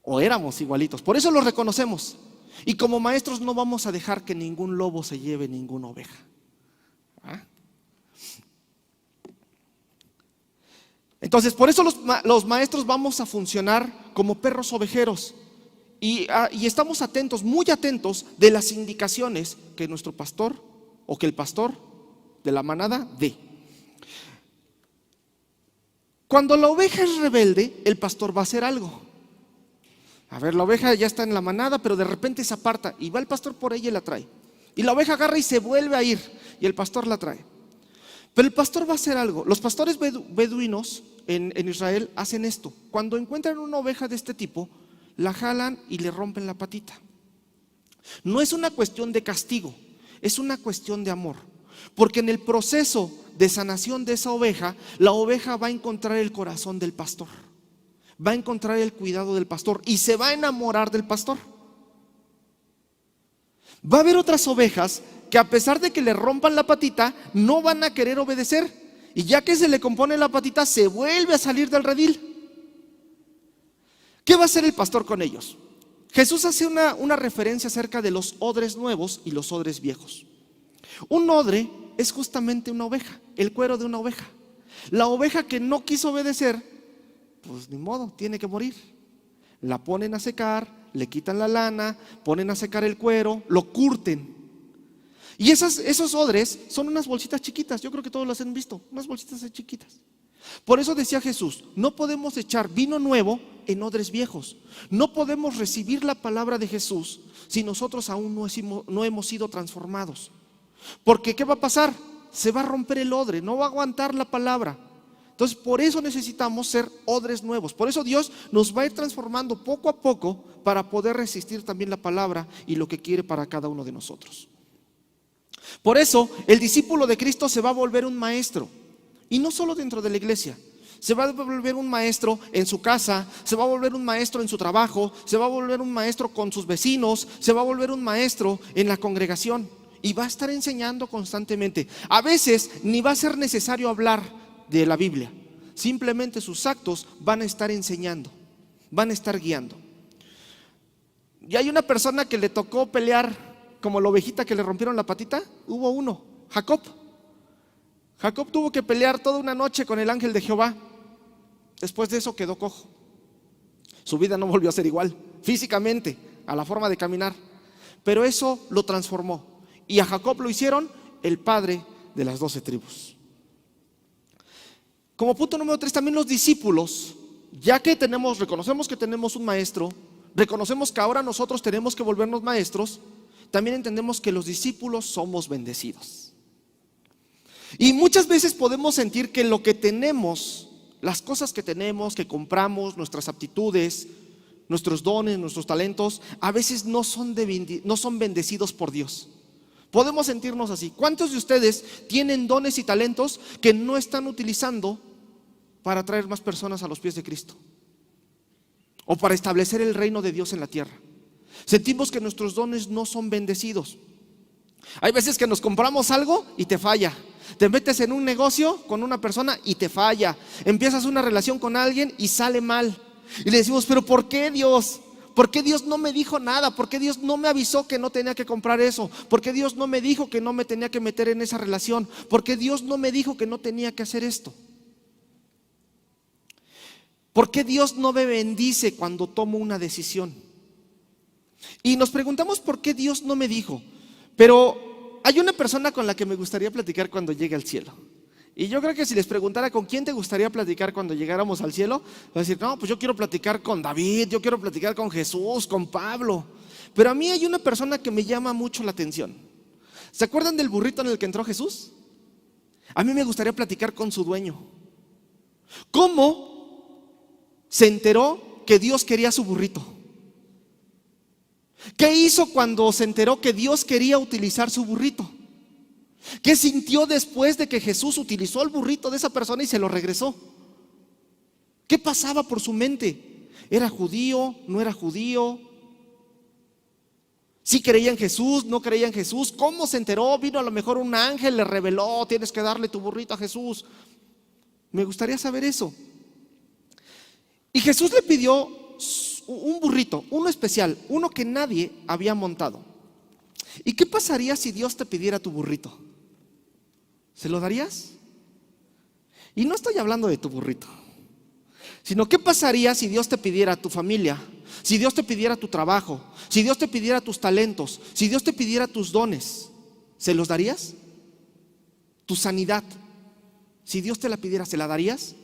Speaker 1: o éramos igualitos. Por eso los reconocemos. Y como maestros no vamos a dejar que ningún lobo se lleve ninguna oveja. Entonces, por eso los maestros vamos a funcionar como perros ovejeros. Y estamos atentos, muy atentos de las indicaciones que nuestro pastor o que el pastor de la manada dé. Cuando la oveja es rebelde, el pastor va a hacer algo. A ver, la oveja ya está en la manada, pero de repente se aparta y va el pastor por ella y la trae. Y la oveja agarra y se vuelve a ir y el pastor la trae. Pero el pastor va a hacer algo. Los pastores beduinos en Israel hacen esto. Cuando encuentran una oveja de este tipo, la jalan y le rompen la patita. No es una cuestión de castigo, es una cuestión de amor. Porque en el proceso de sanación de esa oveja, la oveja va a encontrar el corazón del pastor, va a encontrar el cuidado del pastor y se va a enamorar del pastor. Va a haber otras ovejas que, a pesar de que le rompan la patita, no van a querer obedecer, y ya que se le compone la patita, se vuelve a salir del redil. ¿Qué va a hacer el pastor con ellos? Jesús hace una referencia acerca de los odres nuevos y los odres viejos. Un odre es justamente una oveja, el cuero de una oveja. La oveja que no quiso obedecer, pues ni modo, tiene que morir. La ponen a secar, le quitan la lana, ponen a secar el cuero, lo curten. Y esos odres son unas bolsitas chiquitas, yo creo que todos las han visto, unas bolsitas chiquitas. Por eso decía Jesús, no podemos echar vino nuevo en odres viejos. No podemos recibir la palabra de Jesús si nosotros aún no hemos sido transformados. Porque ¿qué va a pasar? Se va a romper el odre, no va a aguantar la palabra. Entonces por eso necesitamos ser odres nuevos. Por eso Dios nos va a ir transformando poco a poco para poder resistir también la palabra y lo que quiere para cada uno de nosotros. Por eso el discípulo de Cristo se va a volver un maestro. Y no solo dentro de la iglesia, se va a volver un maestro en su casa, se va a volver un maestro en su trabajo, se va a volver un maestro con sus vecinos, se va a volver un maestro en la congregación y va a estar enseñando constantemente. A veces ni va a ser necesario hablar de la Biblia, simplemente sus actos van a estar enseñando, van a estar guiando. Y hay una persona que le tocó pelear como la ovejita que le rompieron la patita, hubo uno, Jacob. Jacob tuvo que pelear toda una noche con el ángel de Jehová. Después de eso quedó cojo. Su vida no volvió a ser igual, físicamente, a la forma de caminar. Pero eso lo transformó. Y a Jacob lo hicieron el padre de las 12 tribus. Como punto número 3, también los discípulos, ya que reconocemos que tenemos un maestro, reconocemos que ahora nosotros tenemos que volvernos maestros, también entendemos que los discípulos somos bendecidos. Y muchas veces podemos sentir que lo que tenemos, las cosas que tenemos, que compramos, nuestras aptitudes, nuestros dones, nuestros talentos, a veces no son bendecidos por Dios. Podemos sentirnos así. ¿Cuántos de ustedes tienen dones y talentos que no están utilizando para traer más personas a los pies de Cristo? O para establecer el reino de Dios en la tierra. Sentimos que nuestros dones no son bendecidos. Hay veces que nos compramos algo y te falla. Te metes en un negocio con una persona y te falla. Empiezas una relación con alguien y sale mal. Y le decimos, pero ¿por qué Dios? ¿Por qué Dios no me dijo nada? ¿Por qué Dios no me avisó que no tenía que comprar eso? ¿Por qué Dios no me dijo que no me tenía que meter en esa relación? ¿Por qué Dios no me dijo que no tenía que hacer esto? ¿Por qué Dios no me bendice cuando tomo una decisión? Y nos preguntamos por qué Dios no me dijo. Pero hay una persona con la que me gustaría platicar cuando llegue al cielo. Y yo creo que si les preguntara con quién te gustaría platicar cuando llegáramos al cielo, va a decir, no, pues yo quiero platicar con David, yo quiero platicar con Jesús, con Pablo. Pero a mí hay una persona que me llama mucho la atención. ¿Se acuerdan del burrito en el que entró Jesús? A mí me gustaría platicar con su dueño. ¿Cómo se enteró que Dios quería su burrito? ¿Qué hizo cuando se enteró que Dios quería utilizar su burrito? ¿Qué sintió después de que Jesús utilizó el burrito de esa persona y se lo regresó? ¿Qué pasaba por su mente? ¿Era judío? ¿No era judío? ¿Sí creía en Jesús? ¿No creía en Jesús? ¿Cómo se enteró? Vino a lo mejor un ángel, le reveló, tienes que darle tu burrito a Jesús. Me gustaría saber eso. Y Jesús le pidió un burrito, uno especial, uno que nadie había montado. ¿Y qué pasaría si Dios te pidiera tu burrito? ¿Se lo darías? Y no estoy hablando de tu burrito, sino qué pasaría si Dios te pidiera tu familia, si Dios te pidiera tu trabajo, si Dios te pidiera tus talentos, si Dios te pidiera tus dones. ¿Se los darías? Tu sanidad, si Dios te la pidiera, ¿se la darías?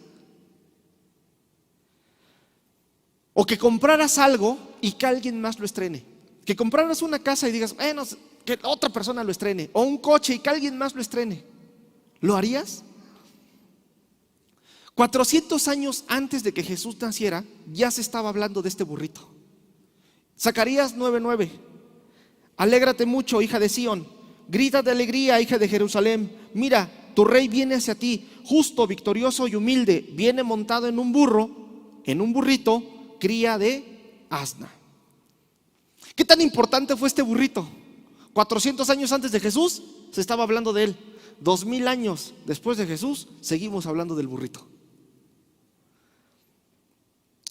Speaker 1: O que compraras algo y que alguien más lo estrene. Que compraras una casa y digas, bueno, que otra persona lo estrene. O un coche y que alguien más lo estrene. ¿Lo harías? 400 años antes de que Jesús naciera, ya se estaba hablando de este burrito. Zacarías 9:9. Alégrate mucho, hija de Sión. Grita de alegría, hija de Jerusalén. Mira, tu rey viene hacia ti, justo, victorioso y humilde. Viene montado en un burro, en un burrito, cría de asna. ¿Qué tan importante fue este burrito? 400 años antes de Jesús se estaba hablando de él. 2000 años después de Jesús seguimos hablando del burrito.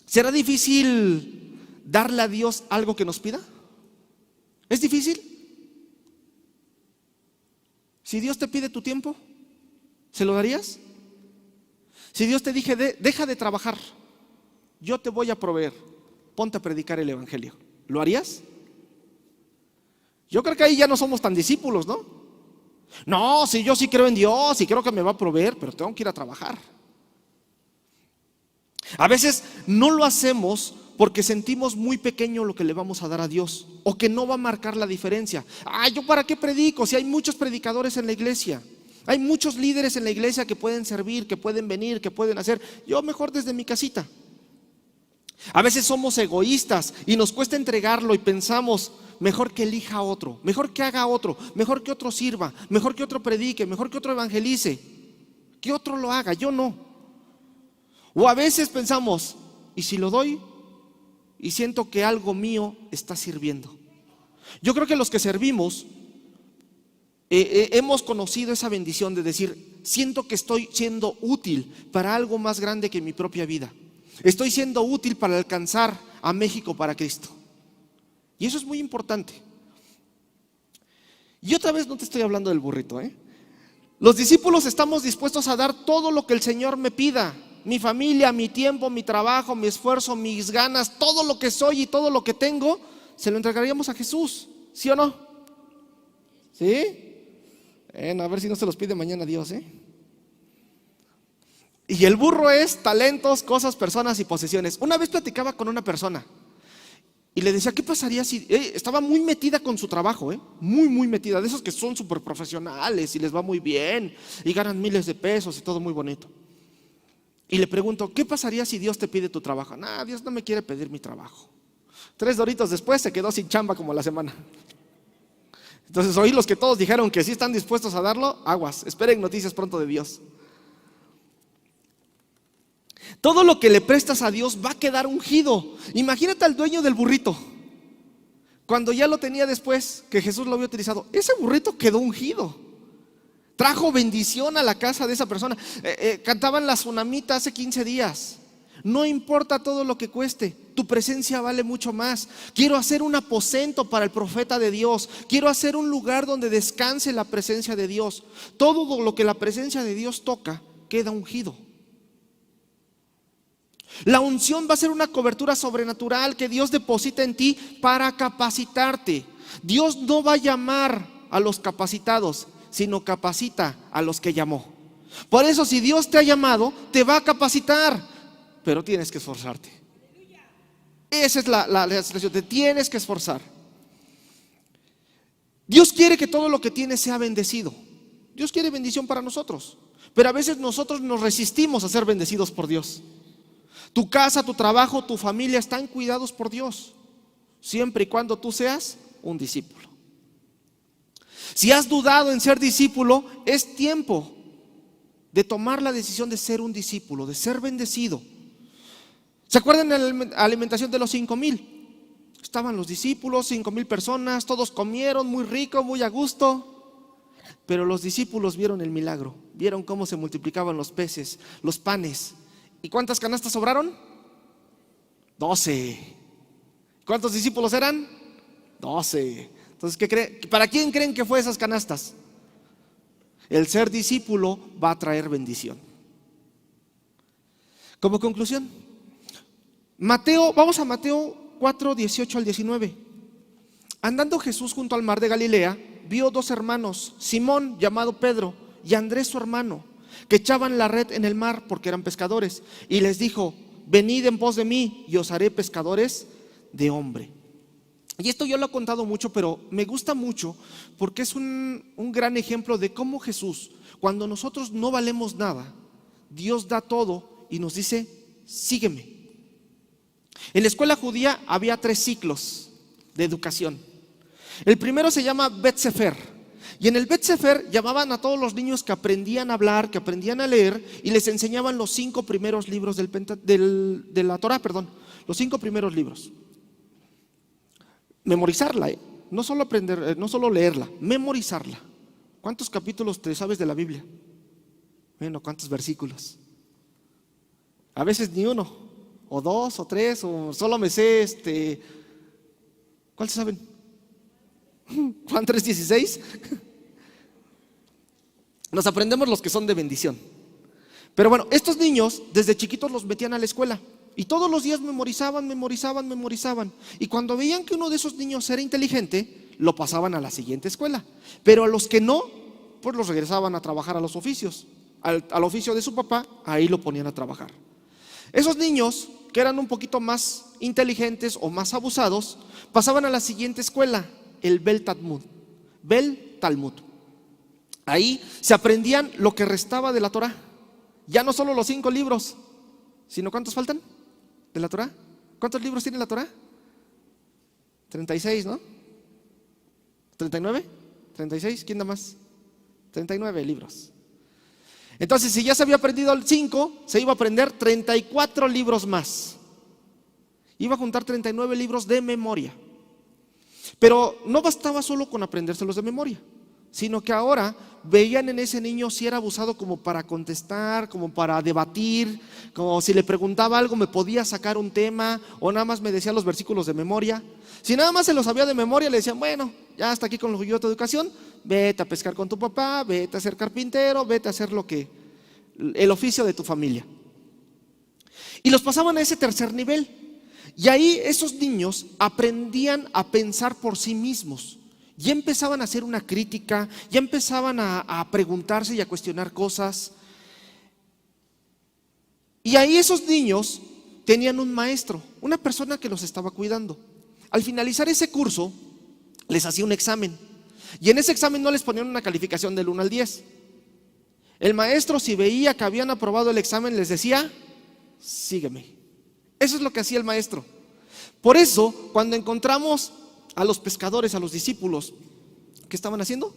Speaker 1: ¿Será difícil darle a Dios algo que nos pida? ¿Es difícil? Si Dios te pide tu tiempo, ¿se lo darías? Si Dios te dije, deja de trabajar, yo te voy a proveer, ponte a predicar el evangelio, ¿lo harías? Yo creo que ahí ya no somos tan discípulos, ¿no? No, si yo sí creo en Dios y creo que me va a proveer, pero tengo que ir a trabajar. A veces no lo hacemos porque sentimos muy pequeño lo que le vamos a dar a Dios, o que no va a marcar la diferencia. ¿Yo para qué predico? Si hay muchos predicadores en la iglesia, hay muchos líderes en la iglesia que pueden servir, que pueden venir, que pueden hacer. Yo mejor desde mi casita. A veces somos egoístas y nos cuesta entregarlo y pensamos, mejor que elija a otro, mejor que haga otro, mejor que otro sirva, mejor que otro predique, mejor que otro evangelice, que otro lo haga, yo no. O a veces pensamos, ¿y si lo doy? Y siento que algo mío está sirviendo. Yo creo que los que servimos hemos conocido esa bendición de decir, siento que estoy siendo útil para algo más grande que mi propia vida. Estoy siendo útil para alcanzar a México para Cristo. Y eso es muy importante. Y otra vez no te estoy hablando del burrito, Los discípulos estamos dispuestos a dar todo lo que el Señor me pida. Mi familia, mi tiempo, mi trabajo, mi esfuerzo, mis ganas, todo lo que soy y todo lo que tengo, se lo entregaríamos a Jesús, ¿sí o no? ¿Sí? A ver si no se los pide mañana Dios, Y el burro es talentos, cosas, personas y posesiones. Una vez platicaba con una persona y le decía, ¿qué pasaría si estaba muy metida con su trabajo, muy metida, de esos que son súper profesionales y les va muy bien y ganan miles de pesos y todo muy bonito? Y le pregunto, ¿qué pasaría si Dios te pide tu trabajo? Dios no me quiere pedir mi trabajo. 3 doritos después se quedó sin chamba como la semana. Entonces oí los que todos dijeron que sí están dispuestos a darlo, aguas, esperen noticias pronto de Dios. Todo lo que le prestas a Dios va a quedar ungido. Imagínate al dueño del burrito, cuando ya lo tenía después, que Jesús lo había utilizado, ese burrito quedó ungido. Trajo bendición a la casa de esa persona. Cantaban la tsunamita hace 15 días. No importa todo lo que cueste, tu presencia vale mucho más. Quiero hacer un aposento para el profeta de Dios. Quiero hacer un lugar donde descanse la presencia de Dios. Todo lo que la presencia de Dios toca queda ungido. La unción va a ser una cobertura sobrenatural que Dios deposita en ti para capacitarte. Dios no va a llamar a los capacitados, sino capacita a los que llamó. Por eso, si Dios te ha llamado, te va a capacitar, pero tienes que esforzarte. Esa es la situación, te tienes que esforzar. Dios quiere que todo lo que tienes sea bendecido. Dios quiere bendición para nosotros, pero a veces nosotros nos resistimos a ser bendecidos por Dios. Tu casa, tu trabajo, tu familia están cuidados por Dios, siempre y cuando tú seas un discípulo. Si has dudado en ser discípulo, es tiempo de tomar la decisión de ser un discípulo, de ser bendecido. ¿Se acuerdan de la alimentación de los 5,000? Estaban los discípulos, 5,000 personas, todos comieron muy rico, muy a gusto. Pero los discípulos vieron el milagro, vieron cómo se multiplicaban los peces, los panes. ¿Y cuántas canastas sobraron? 12. ¿Cuántos discípulos eran? 12. Entonces, ¿para quién creen que fue esas canastas? El ser discípulo va a traer bendición. Como conclusión, vamos a Mateo 4, 18 al 19. Andando Jesús junto al mar de Galilea, vio 2 hermanos, Simón, llamado Pedro, y Andrés su hermano, que echaban la red en el mar porque eran pescadores, y les dijo: venid en pos de mí y os haré pescadores de hombre. Y esto yo lo he contado mucho, pero me gusta mucho porque es un gran ejemplo de cómo Jesús, cuando nosotros no valemos nada, Dios da todo y nos dice: sígueme. En la escuela judía había 3 ciclos de educación. El primero se llama Bet Sefer, y en el Bet Sefer llamaban a todos los niños que aprendían a hablar, que aprendían a leer, y les enseñaban los 5 primeros libros de la Torah, los 5 primeros libros. Memorizarla, no solo aprender, no solo leerla, memorizarla. ¿Cuántos capítulos te sabes de la Biblia? Bueno, ¿cuántos versículos? A veces ni uno. o 2 o 3, o solo me sé ¿cuál se saben? Juan 3:16. Nos aprendemos los que son de bendición. Pero bueno, estos niños desde chiquitos los metían a la escuela y todos los días memorizaban. Y cuando veían que uno de esos niños era inteligente, lo pasaban a la siguiente escuela. Pero a los que no, pues los regresaban a trabajar a los oficios. Al oficio de su papá, ahí lo ponían a trabajar. Esos niños que eran un poquito más inteligentes o más abusados, pasaban a la siguiente escuela, el Bel Talmud. Ahí se aprendían lo que restaba de la Torá. Ya no solo los 5 libros, sino ¿cuántos faltan de la Torá? ¿Cuántos libros tiene la Torá? 36, ¿no? ¿39? ¿36? ¿Quién da más? 39 libros. Entonces, si ya se había aprendido el 5, se iba a aprender 34 libros más. Iba a juntar 39 libros de memoria. Pero no bastaba solo con aprendérselos de memoria, sino que ahora veían en ese niño si era abusado como para contestar, como para debatir, como si le preguntaba algo me podía sacar un tema o nada más me decía los versículos de memoria. Si nada más se los sabía de memoria, le decían, bueno, ya hasta aquí con lo que yo tu educación, vete a pescar con tu papá, vete a ser carpintero, vete a hacer el oficio de tu familia. Y los pasaban a ese tercer nivel. Y ahí esos niños aprendían a pensar por sí mismos. Ya empezaban a hacer una crítica, ya empezaban a preguntarse y a cuestionar cosas. Y ahí esos niños tenían un maestro, una persona que los estaba cuidando. Al finalizar ese curso, les hacía un examen. Y en ese examen no les ponían una calificación del 1 al 10. El maestro, si veía que habían aprobado el examen, les decía, sígueme. Eso es lo que hacía el maestro. Por eso, cuando encontramos a los pescadores, a los discípulos, ¿qué estaban haciendo?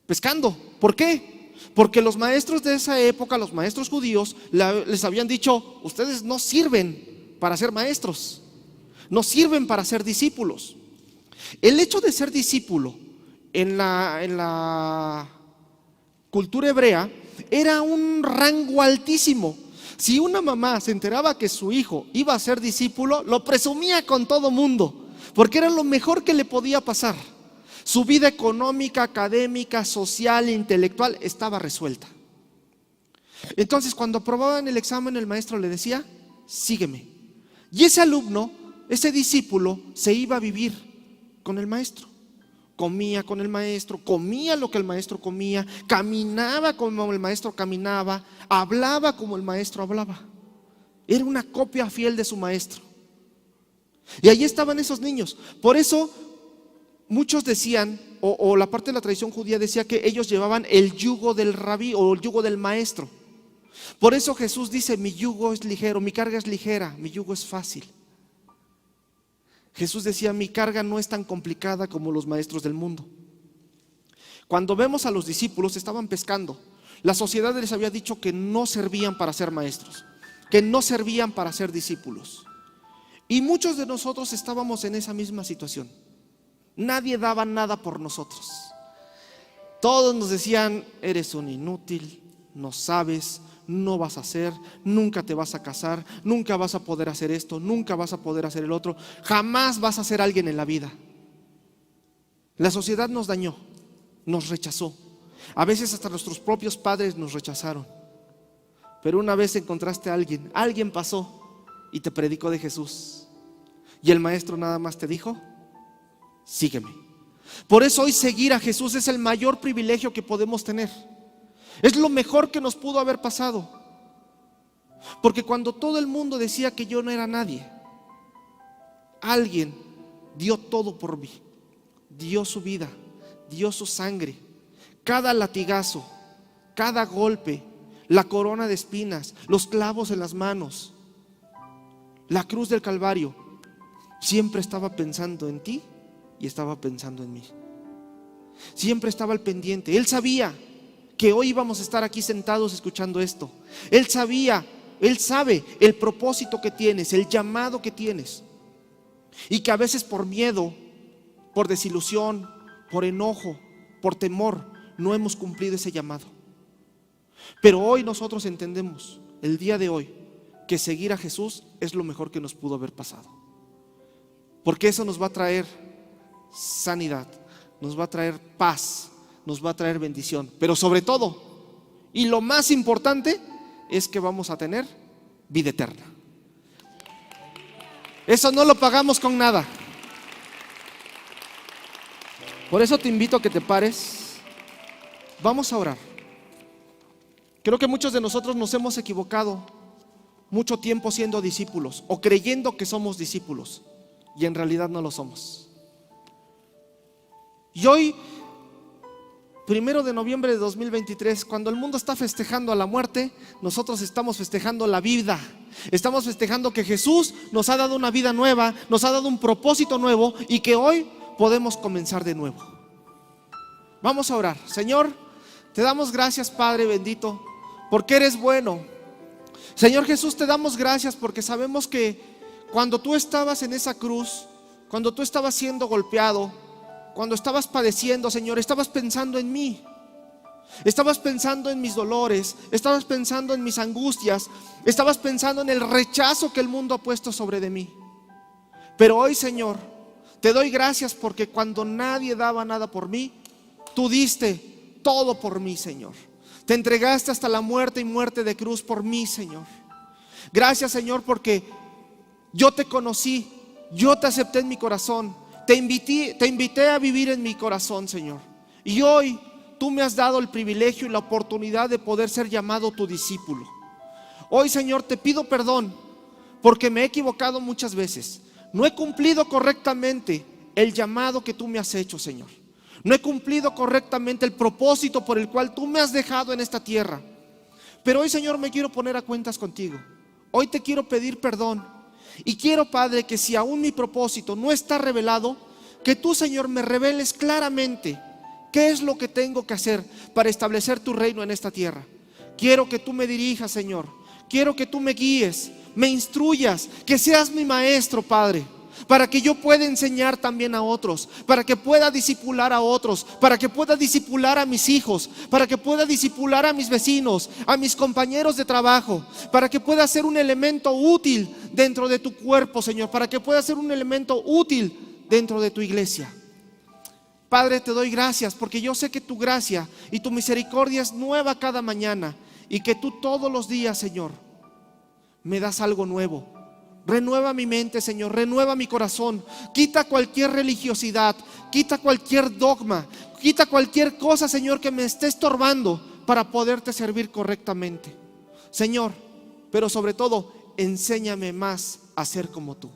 Speaker 1: Pescando. ¿Por qué? Porque los maestros de esa época, los maestros judíos, les habían dicho, ustedes no sirven para ser maestros, no sirven para ser discípulos. El hecho de ser discípulo en la cultura hebrea era un rango altísimo. Si una mamá se enteraba que su hijo iba a ser discípulo, lo presumía con todo mundo, porque era lo mejor que le podía pasar. Su vida económica, académica, social, intelectual estaba resuelta. Entonces, cuando aprobaban el examen, el maestro le decía, sígueme. Y ese alumno, ese discípulo, se iba a vivir con el maestro. Comía con el maestro, comía lo que el maestro comía, caminaba como el maestro caminaba, hablaba como el maestro hablaba. Era una copia fiel de su maestro. Y ahí estaban esos niños. Por eso muchos decían, o la parte de la tradición judía decía que ellos llevaban el yugo del rabí o el yugo del maestro. Por eso Jesús dice, mi yugo es ligero, mi carga es ligera, mi yugo es fácil. Jesús decía, mi carga no es tan complicada como los maestros del mundo. Cuando vemos a los discípulos, estaban pescando. La sociedad les había dicho que no servían para ser maestros, que no servían para ser discípulos. Y muchos de nosotros estábamos en esa misma situación. Nadie daba nada por nosotros. Todos nos decían, eres un inútil, no sabes, no vas a hacer, nunca te vas a casar, nunca vas a poder hacer esto, nunca vas a poder hacer el otro, jamás vas a ser alguien en la vida. La sociedad nos dañó, nos rechazó. A veces hasta nuestros propios padres nos rechazaron. Pero una vez encontraste a alguien pasó y te predicó de Jesús. Y el maestro nada más te dijo, sígueme. Por eso hoy seguir a Jesús es el mayor privilegio que podemos tener. Es lo mejor que nos pudo haber pasado. Porque cuando todo el mundo decía que yo no era nadie, alguien dio todo por mí. Dio su vida, dio su sangre. Cada latigazo, cada golpe, la corona de espinas, los clavos en las manos, la cruz del Calvario, siempre estaba pensando en ti y estaba pensando en mí. Siempre estaba al pendiente. Él sabía que hoy íbamos a estar aquí sentados escuchando esto. Él sabía, Él sabe el propósito que tienes, el llamado que tienes. Y que a veces por miedo, por desilusión, por enojo, por temor, no hemos cumplido ese llamado. Pero hoy nosotros entendemos, el día de hoy, que seguir a Jesús es lo mejor que nos pudo haber pasado, porque eso nos va a traer sanidad, nos va a traer paz, nos va a traer bendición, pero sobre todo, y lo más importante, es que vamos a tener vida eterna. Eso no lo pagamos con nada. Por eso te invito a que te pares. Vamos a orar. Creo que muchos de nosotros nos hemos equivocado mucho tiempo siendo discípulos o creyendo que somos discípulos, y en realidad no lo somos. Y hoy, 1 de noviembre de 2023, cuando el mundo está festejando a la muerte, nosotros estamos festejando la vida. Estamos festejando que Jesús nos ha dado una vida nueva, nos ha dado un propósito nuevo, y que hoy podemos comenzar de nuevo. Vamos a orar. Señor, te damos gracias, Padre bendito, porque eres bueno. Señor Jesús, te damos gracias porque sabemos que cuando tú estabas en esa cruz, cuando tú estabas siendo golpeado, cuando estabas padeciendo, Señor, estabas pensando en mí. Estabas pensando en mis dolores, estabas pensando en mis angustias, estabas pensando en el rechazo que el mundo ha puesto sobre de mí. Pero hoy, Señor, te doy gracias porque cuando nadie daba nada por mí, tú diste todo por mí, Señor. Te entregaste hasta la muerte y muerte de cruz por mí, Señor. Gracias, Señor, porque yo te conocí, yo te acepté en mi corazón, te invité a vivir en mi corazón, Señor. Y hoy tú me has dado el privilegio y la oportunidad de poder ser llamado tu discípulo. Hoy, Señor, te pido perdón porque me he equivocado muchas veces. No he cumplido correctamente el llamado que tú me has hecho, Señor. No he cumplido correctamente el propósito por el cual tú me has dejado en esta tierra. Pero hoy, Señor, me quiero poner a cuentas contigo. Hoy te quiero pedir perdón. Y quiero, Padre, que si aún mi propósito no está revelado, que tú, Señor, me reveles claramente qué es lo que tengo que hacer para establecer tu reino en esta tierra. Quiero que tú me dirijas, Señor. Quiero que tú me guíes, me instruyas, que seas mi maestro, Padre, para que yo pueda enseñar también a otros, para que pueda discipular a otros, para que pueda discipular a mis hijos, para que pueda discipular a mis vecinos, a mis compañeros de trabajo, para que pueda ser un elemento útil dentro de tu cuerpo, Señor, para que pueda ser un elemento útil dentro de tu iglesia. Padre, te doy gracias porque yo sé que tu gracia y tu misericordia es nueva cada mañana, y que tú todos los días, Señor, me das algo nuevo. Renueva mi mente, Señor, renueva mi corazón. Quita cualquier religiosidad, quita cualquier dogma, quita cualquier cosa, Señor, que me esté estorbando para poderte servir correctamente, Señor. Pero sobre todo, enséñame más a ser como tú.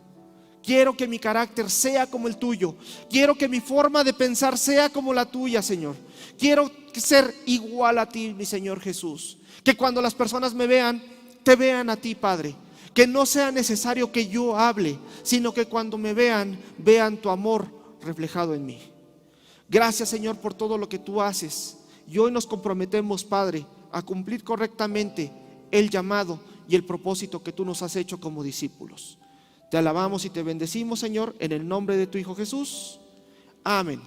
Speaker 1: Quiero que mi carácter sea como el tuyo. Quiero que mi forma de pensar sea como la tuya, Señor. Quiero ser igual a ti, mi Señor Jesús. Que cuando las personas me vean, te vean a ti, Padre. Que no sea necesario que yo hable, sino que cuando me vean, vean tu amor reflejado en mí. Gracias, Señor, por todo lo que tú haces. Y hoy nos comprometemos, Padre, a cumplir correctamente el llamado y el propósito que tú nos has hecho como discípulos. Te alabamos y te bendecimos, Señor, en el nombre de tu Hijo Jesús. Amén.